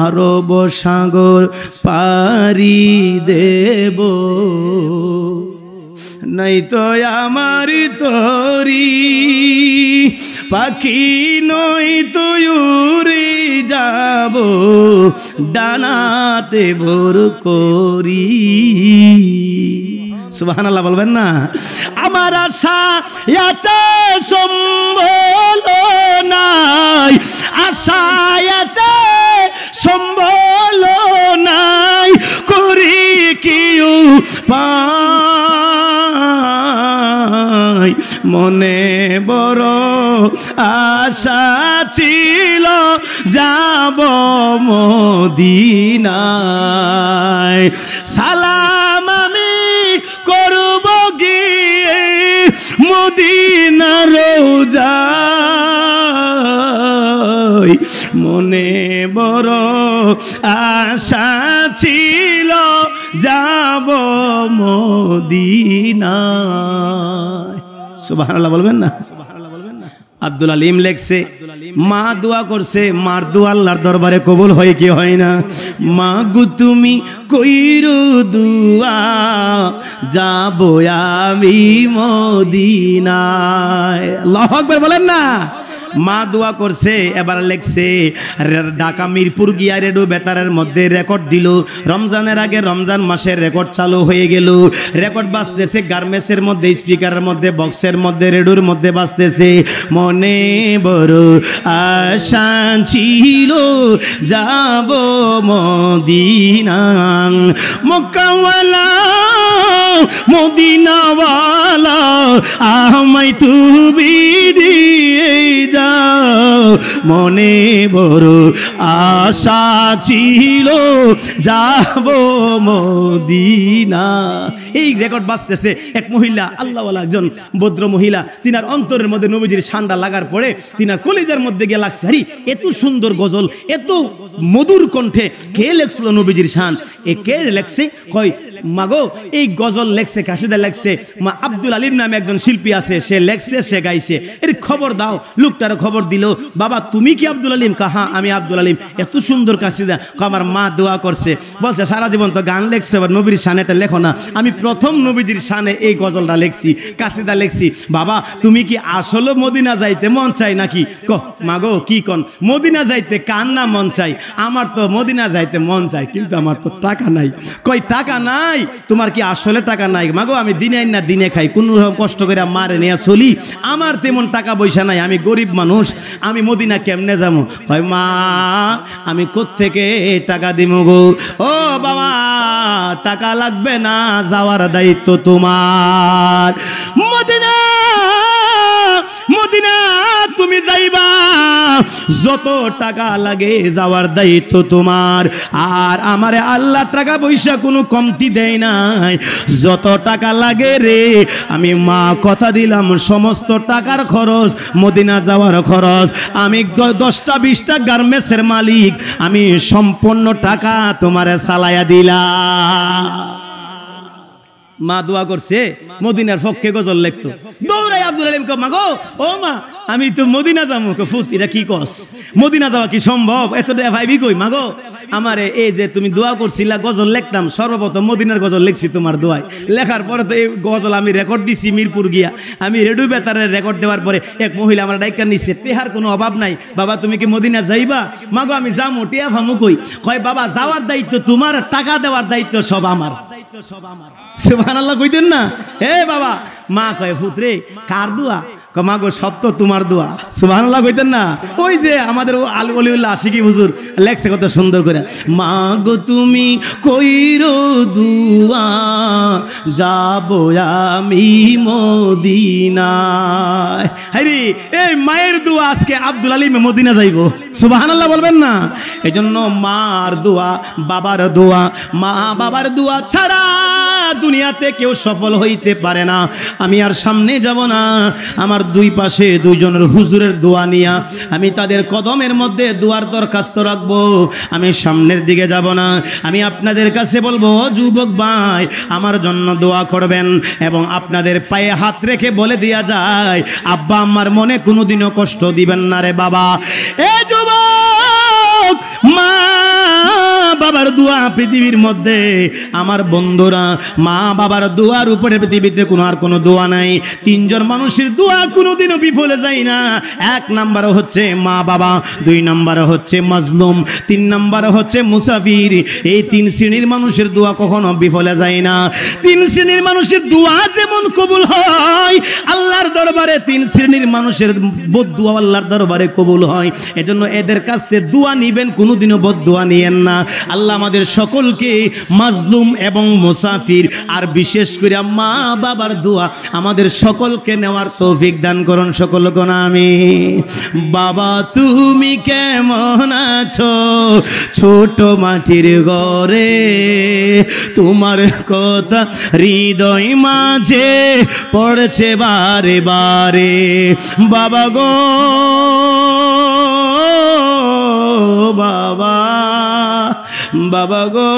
আরব সাগর পারি দেব, নাই তো আমারি তরি, পাখি নই তো উড়ে যাব, ডানাতে ভোর করি। সুবহানাল্লাহ বলবেন না? আমার আশা আছে সম্বল নাই, আশা আছে সম্বল নাই, করি কিউ পাই। মনে বড় আশা ছিল যাব মদিনায়, সালাম আমি করব গিয়ে মদিনার রোজায়। মনে বড় আশা ছিল যাব মদিনায়। সুবহানাল্লাহ বলবেন না? আব্দুল আলিম লেখছে মা দোয়া করছে, মার দোয়া আল্লাহর দরবারে কবুল হয় কি হয় না? মা গো তুমি কইরো দুয়া, যাব আমি মদিনায়। আল্লাহু আকবার বলেন না? মা দোয়া করছে। এবার লেখছে ঢাকা মিরপুর গিয়া রেডিও বেতারের মধ্যে রেকর্ড দিল। রমজানের আগে রমজান মাসের রেকর্ড চালু হয়ে গেল। রেকর্ড বাজতেছে গার্মেন্টসের মধ্যে, স্পিকারের মধ্যে, বক্সের মধ্যে, রেডিওর মধ্যে বাজতেছে। মনে বড় আশা ছিল যাব মদিনা, মক্কাওয়ালা মদিনাওয়ালা আমায় তুমি দিয়ে যাও। মনে বড় আশা ছিল যাব মদিনা। এই রেকর্ড বাজতেছে। এক মহিলা আল্লাহওয়ালা, একজন ভদ্র মহিলা, তিনার অন্তরের মধ্যে নবীজির শানটা লাগার পরে তিনার কলিজার মধ্যে গিয়ে লাগছে, আরে এত সুন্দর গজল, এত মধুর কণ্ঠে কে লেখছিল নবীজির শান? এ কে লেখছে? কয় মাগো এই গজল লেখছে, কাসিদা লেখছে মা আব্দুল আলিম নামে একজন শিল্পী আছে, সে লেখছে, সে গাইছে। এর খবর দাও। লোকটার খবর দিল, বাবা তুমি কি আব্দুল আলিম? হ্যাঁ আমি আব্দুল আলিম। এত সুন্দর কাসিদা। আমার মা দোয়া করছে, বলছে সারা জীবন তো গান লেখছে, এবার নবীর শানেটা লেখো না। আমি প্রথম নবীজির শানে এই গজলটা লেখছি, কাসিদা লেখছি। বাবা তুমি কি আসলে মদিনা যাইতে মন চাই নাকি? মাগো কি কন, মদিনা যাইতে কার না মন চাই? আমার তো মদিনা যাইতে মন চাই, কিন্তু আমার তো টাকা নাই। কই টাকা নাই? তোমার কি আসলে টাকা নাই? মাগো আমি দিনে না দিনে খাই, কোন কষ্ট করে মারে নিয়ে চলি, আমার তেমন টাকা পয়সা নাই, আমি গরিব মানুষ, আমি মদিনা কেমনে যাবো? কয় মা আমি কোত্থেকে টাকা দিব গো? ও বাবা টাকা লাগবে না, যাওয়ার দায়িত্ব তোমার। মদিনা যত টাকা লাগে যাওয়ার দায়িত্ব তোমার। আর আমারে আল্লাহ টাকা পয়সা কোনো কমতি দেয় নাই, যত টাকা লাগে রে আমি মা কথা দিলাম সমস্ত টাকার খরচ, মদিনা যাওয়ার খরচ, আমি 10টা 20টা গার্মেন্টসের মালিক, আমি সম্পূর্ণ টাকা তোমারে চালাইয়া দিলাম। মা দোয়া করছে, মদিনার পক্ষে গজল লিখতো। দৌড়াই আব্দুল আলিম কো মাগো, ও মা আমি তো মদিনা যাবো। ফুত এটা কি কস, মদিনা যাওয়া কি সম্ভব? এতটা ভাইবি কই মাগো আমারে, এই যে তুমি দোয়া করছিলা গজল লিখতাম, সর্বপ্রথম মদিনার গজল লিখছি তোমার দোয়ায়। লেখার পরে তো এই গজল আমি রেকর্ড দিছি মিরপুর গিয়া। আমি রেডিও বেতারের রেকর্ড দেওয়ার পরে এক মহিলা আমার ডাইকা নিচ্ছে, টেহার কোনো অভাব নাই, বাবা তুমি কি মদিনা যাইবা? মাগো আমি যাবো, টেহা ফামু কই? কয় বাবা যাওয়ার দায়িত্ব তোমার, টাকা দেওয়ার দায়িত্ব সব আমার। সুবহানাল্লাহ কইতেন না? হে বাবা, মা কয় পুত্রে কার দোয়া? মা গো সব তো তোমার দোয়া। সুবহানাল্লাহ কইতেন না? ওই যে আমাদের আলী ওলিউল্লাহ আশিকি হুজুর লেখছে কত সুন্দর করে, মা গো তুমি কইরো দুয়া যাবো আমি মদিনায়। হাইরে এই মায়ের দোয়া আজকে আব্দুল আলিম মদিনা যাইবো। সুবহানাল্লাহ বলবেন না? এজন্য মার দোয়া, বাবার দোয়া, মা বাবার দোয়া ছাড়া দুনিয়াতে কেউ সফল হইতে পারে না। আমি আর সামনে যাব না, আমার দুই পাশে দুইজনের হুজুরের দোয়া নিয়া আমি তাদের কদমের মধ্যে দোয়ার দরখাস্ত রাখবো। আমি সামনের দিকে যাব না। আমি আপনাদের কাছে বলবো যুবক ভাই আমার জন্য দোয়া করবেন, এবং আপনাদের পায়ে হাত রেখে বলে দেয়া যায় আব্বা আম্মার মনে কোনোদিনও কষ্ট দিবেন না রে বাবা। এ যুবক, মা বাবার দোয়া পৃথিবীর মধ্যে আমার বন্ধুরা, মা বাবার দোয়ার উপরে পৃথিবীতে কোনো আর কোনো দোয়া নাই। 3 জন মানুষের দোয়া কোনোদিনও বিফলে যায় না। 1 নম্বর হচ্ছে মা বাবা, 2 নম্বর হচ্ছে মাজলুম, 3 নম্বর হচ্ছে মুসাফির। এই 3 শ্রেণীর মানুষের দোয়া কখনো বিফলে যায় না। 3 শ্রেণীর মানুষের দোয়া যেমন কবুল হয় আল্লাহর দরবারে, 3 শ্রেণীর মানুষের বদদুয়া আল্লাহর দরবারে কবুল হয়। এজন্য এদের কাছ থেকে দোয়া নিবেন, কোনোদিনও বদদুয়া নিয়েন না। আল্লাহ আমাদের সকলকে মাজলুম এবং মুসাফির আর বিশেষ করে মা বাবার দোয়া আমাদের সকলকে নেওয়ার তৌফিক দান করুন। সকল কোন আমিন। বাবা তুমি কেমন আছো ছোট মাটির ঘরে, তোমার কথা হৃদয় মাঝে পড়ছে বারে বারে। বাবা গো বাবা, বাবা গো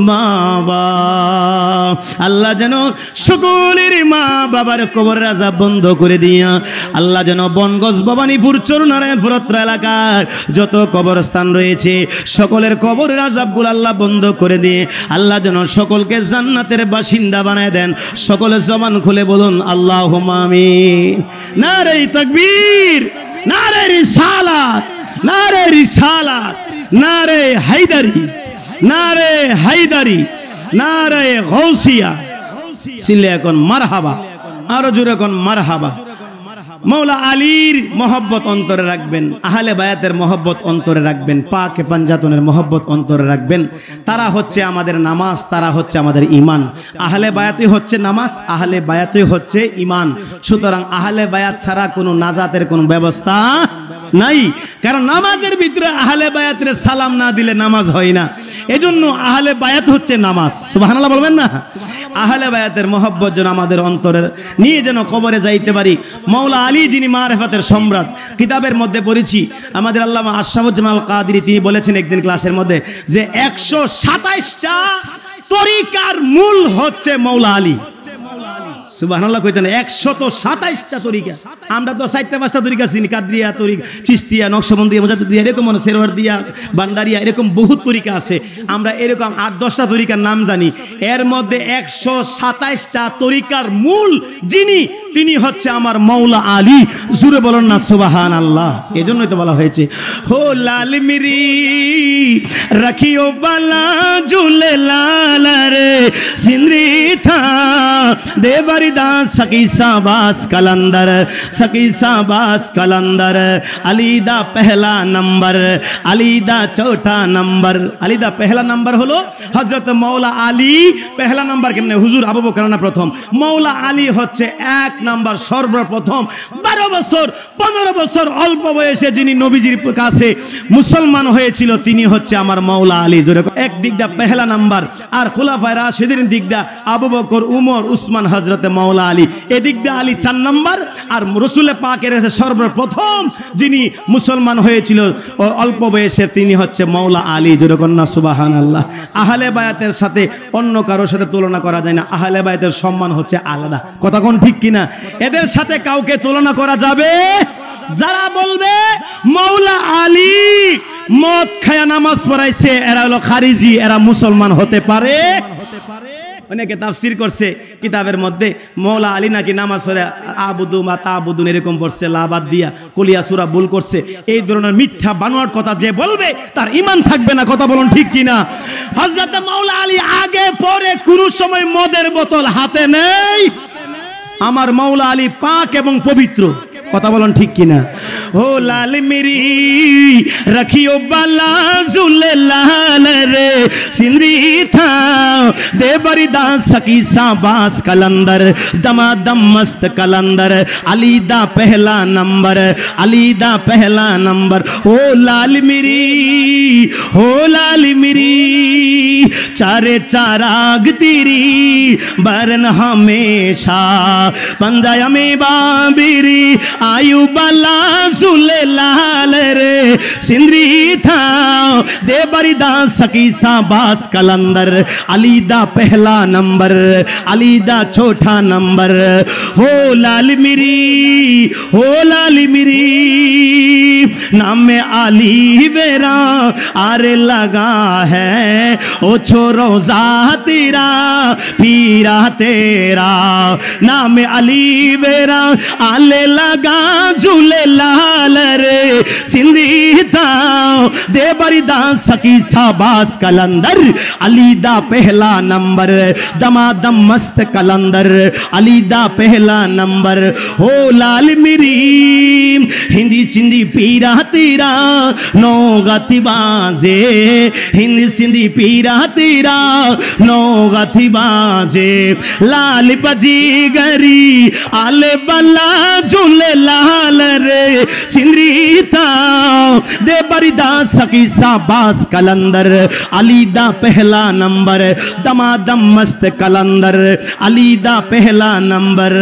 বাবা। আল্লাহ যেন সকলের মা বাবার কবরের আযাব বন্ধ করে দিয়া, আল্লাহ যেন বনগঞ্জ ভবানীপুর চরনারায়ণপুর এলাকার যত কবরস্থান রয়েছে সকলের কবরের আযাবগুলো আল্লাহ বন্ধ করে দিয়ে আল্লাহ যেন সকলকে জান্নাতের বাসিন্দা বানায় দেন। সকলে জবান খুলে বলুন আল্লাহুম্মা আমিন। নারে তাকবীর, নারে রিসালাত, নারে রিসালাত, নারে হায়দারি, নারে হায়দারি, নারে গাউসিয়া। চিল্লে এখন মারহাবা, আরো জোরে এখন মারহাবা। মৌলা আলীর মহব্বত অন্তরে রাখবেন, আহলে বায়াতের মহব্বত অন্তরে রাখবেন, পাকে পাঞ্জাতনের মহব্বত অন্তরে রাখবেন। তারা হচ্ছে আমাদের নামাজ, তারা হচ্ছে আমাদের ইমান। আহলে বায়াতই হচ্ছে নামাজ, আহলে বায়াতই হচ্ছে ইমান। সুতরাং আহলে বায়াত ছাড়া কোনো নাজাতের কোনো ব্যবস্থা নাই, কারণ নামাজের ভিতরে আহলে বায়াতের সালাম না দিলে নামাজ হয় না। এজন্য আহলে বায়াত হচ্ছে নামাজ। সুবহানাল্লাহ বলবেন না? আহলে বায়াতের মহব্বত যেন আমাদের অন্তরে নিয়ে যেন কবরে যাইতে পারি। মৌলা আলী যিনি মারিফাতের সম্রাট, কিতাবের মধ্যে পড়েছি আমাদের আল্লামা আশরাফুজ্জামান আল কাদেরী তিনি বলেছেন একদিন ক্লাসের মধ্যে যে 127টা তরিকার মূল হচ্ছে মৌলা আলী। সুবহানাল্লাহ কইতেন 127টা তরিকা। আমরা তো 4-5টা তরিকা চিনি, কাদরিয়া তরিকা, চিশতিয়া, নকশবন্দিয়া, মুজাদ্দিদিয়া, এরকম মানে সেরওয়ার্দিয়া, বান্ডারিয়া, এরকম বহুত তরিকা আছে। আমরা এরকম 8-10টা তরিকার নাম জানি। এর মধ্যে 127টা তরিকার মূল যিনি, তিনি হচ্ছে আমার মৌলা আলী। জুরে বলেন না সুবহানাল্লাহ। এজন্যই তো বলা হয়েছে হো লাল মিরি রাখিও বালা ঝুলে লাল রে সিন্দ্রি থা দেবারি দাস সকি সাবাস কলন্দর, সকি সাবাস কলন্দর। আলীদা পহলা নম্বর, আলীদা চৌথা নম্বর। আলীদা পহলা নম্বর হলো হযরত মৌলা আলী। পহলা নম্বর কেমনে? হুজুর আবু বকর না প্রথম, মৌলা আলী হচ্ছে 1 নাম্বার সর্বপ্রথম 12 বছর 15 বছর অল্প বয়সে যিনি নবীজির কাছে মুসলমান হয়েছিল তিনি হচ্ছে আমার মাওলা আলী। এক দিক দা পহেলা নাম্বার, আর খুলাফায়ে রাশিদিন দিক দা আবু বকর, উমর, উসমান, হযরতে মাওলা আলী, এদিক দা আলী 4 নাম্বার। আর রাসূল পাকের কাছে সর্বপ্রথম যিনি মুসলমান হয়েছিল অল্প বয়সে তিনি হচ্ছে মাওলা আলী। জোরে কন্না সুবহানাল্লাহ। আহলে বায়াতের সাথে অন্য কারোর সাথে তুলনা করা যায় না। আহলে বায়াতের সম্মান হচ্ছে আলাদা, কথা কোন ঠিক কিনা? এদের সাথে কাউকে তুলনা করা যাবে? যারা বলবে মাওলা আলী মদ খায়া নামাজ পড়াইছে এরা হলো খারিজি, এরা মুসলমান হতে পারে? অনেকে তাফসীর করছে কিতাবের মধ্যে মাওলা আলী নাকি নামাজ পড়ে আবুদু মা তাবুদুন এরকম পড়ছে, লাবাদ দিয়া কলিয়া সূরা ভুল করছে। এই ধরনের মিথ্যা বানোয়াট কথা যে বলবে তার ঈমান থাকবে না, কথা বলুন ঠিক কিনা? হযরত মাওলা আলী আগে পরে কোন সময় মদের বোতল হাতে নেই। আমার মাওলা আলী পাক এবং পবিত্র, কথা বলুন ঠিক কিনা? ও লাল মেরি रखियो बाला जुले लाल रे सिंदरी था दे बरिदा सकी साबास कलंदर दमादम मस्त कलंदर अली दा पहला नंबर, अली दा पहला नंबर। ओ लाल मेरी चारे चाराग तेरी बरन हमेशा पंजाया में बाबिरी आयु बाला सुले लाल रे सिंदरी था दे बरिदा सकी साबास कलंदर अली दा पहला नंबर, अली दा छोटा नंबर। हो लाल मेरी नाम में अली बेरा आरे लगा है ओ छोरोजा तेरा पीरा तेरा नाम अली बेरा आले लगा झूले लाल रे सिंधी दे बरिदा सकी साबास कलंदर अली दा पहला नंबर दमादम मस्त कलंदर अली दा पहला नंबर। हो लाल मेरी हिंदी सिंधी पीरा तेरा नौ गति बाजे, हिंदी सिंधी पीरा तेरा नौ गति बाजे। लाल बजी गरी आले बल्ला झूले लाल रे सिंदरी दे बरिदा सकी साबास कलंदर अली दा पहला नंबर दमादम मस्त कलंदर अली दा पहला नंबर।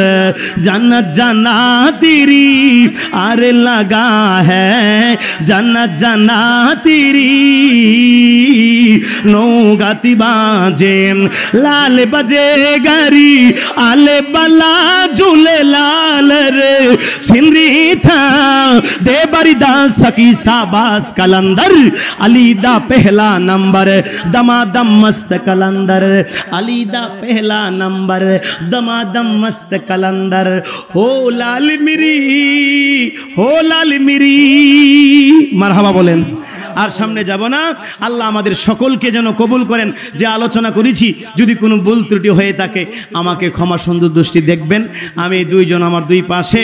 जन्नत जाना तेरी आरे लगा है जन्नत जाना तेरी नौ गति बाजे। लाल बजे गरी आले बला झूले लाल रे सिंदरी था दे बरिदा सकी साबास कलंदर अली दा पहला नंबर दमादम मस्त कलंदर अली दा पहला नंबर दमादम मस्त कलंदर। हो लाल मेरी মারহাবা বলেন। আর সামনে যাব না। আল্লাহ আমাদের সকলকে যেন কবুল করেন। যে আলোচনা করেছি যদি কোনো ভুল ত্রুটি হয়ে থাকে আমাকে ক্ষমা সুন্দর দৃষ্টি দেখবেন। আমি দুইজন আমার দুই পাশে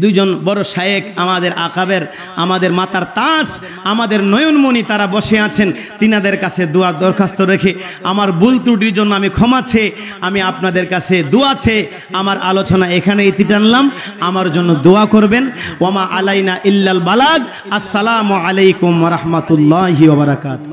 দুইজন বড় শায়েখ আমাদের আকাবের আমাদের মাতার তাজ আমাদের নয়নমণি তারা বসে আছেন, তিনাদের কাছে দোয়ার দরখাস্ত রেখে আমার ভুল ত্রুটির জন্য আমি ক্ষমা চেয়ে আমি আপনাদের কাছে দোয়া চেয়ে আমার আলোচনা এখানে ইতি টানলাম। আমার জন্য দোয়া করবেন। ওয়ামা আলাইনা ইল্লাল বালাগ। আসসালামু আলাইকুম ওয়া রাহমাতুল্লাহি ওয়া বারাকাতুহু।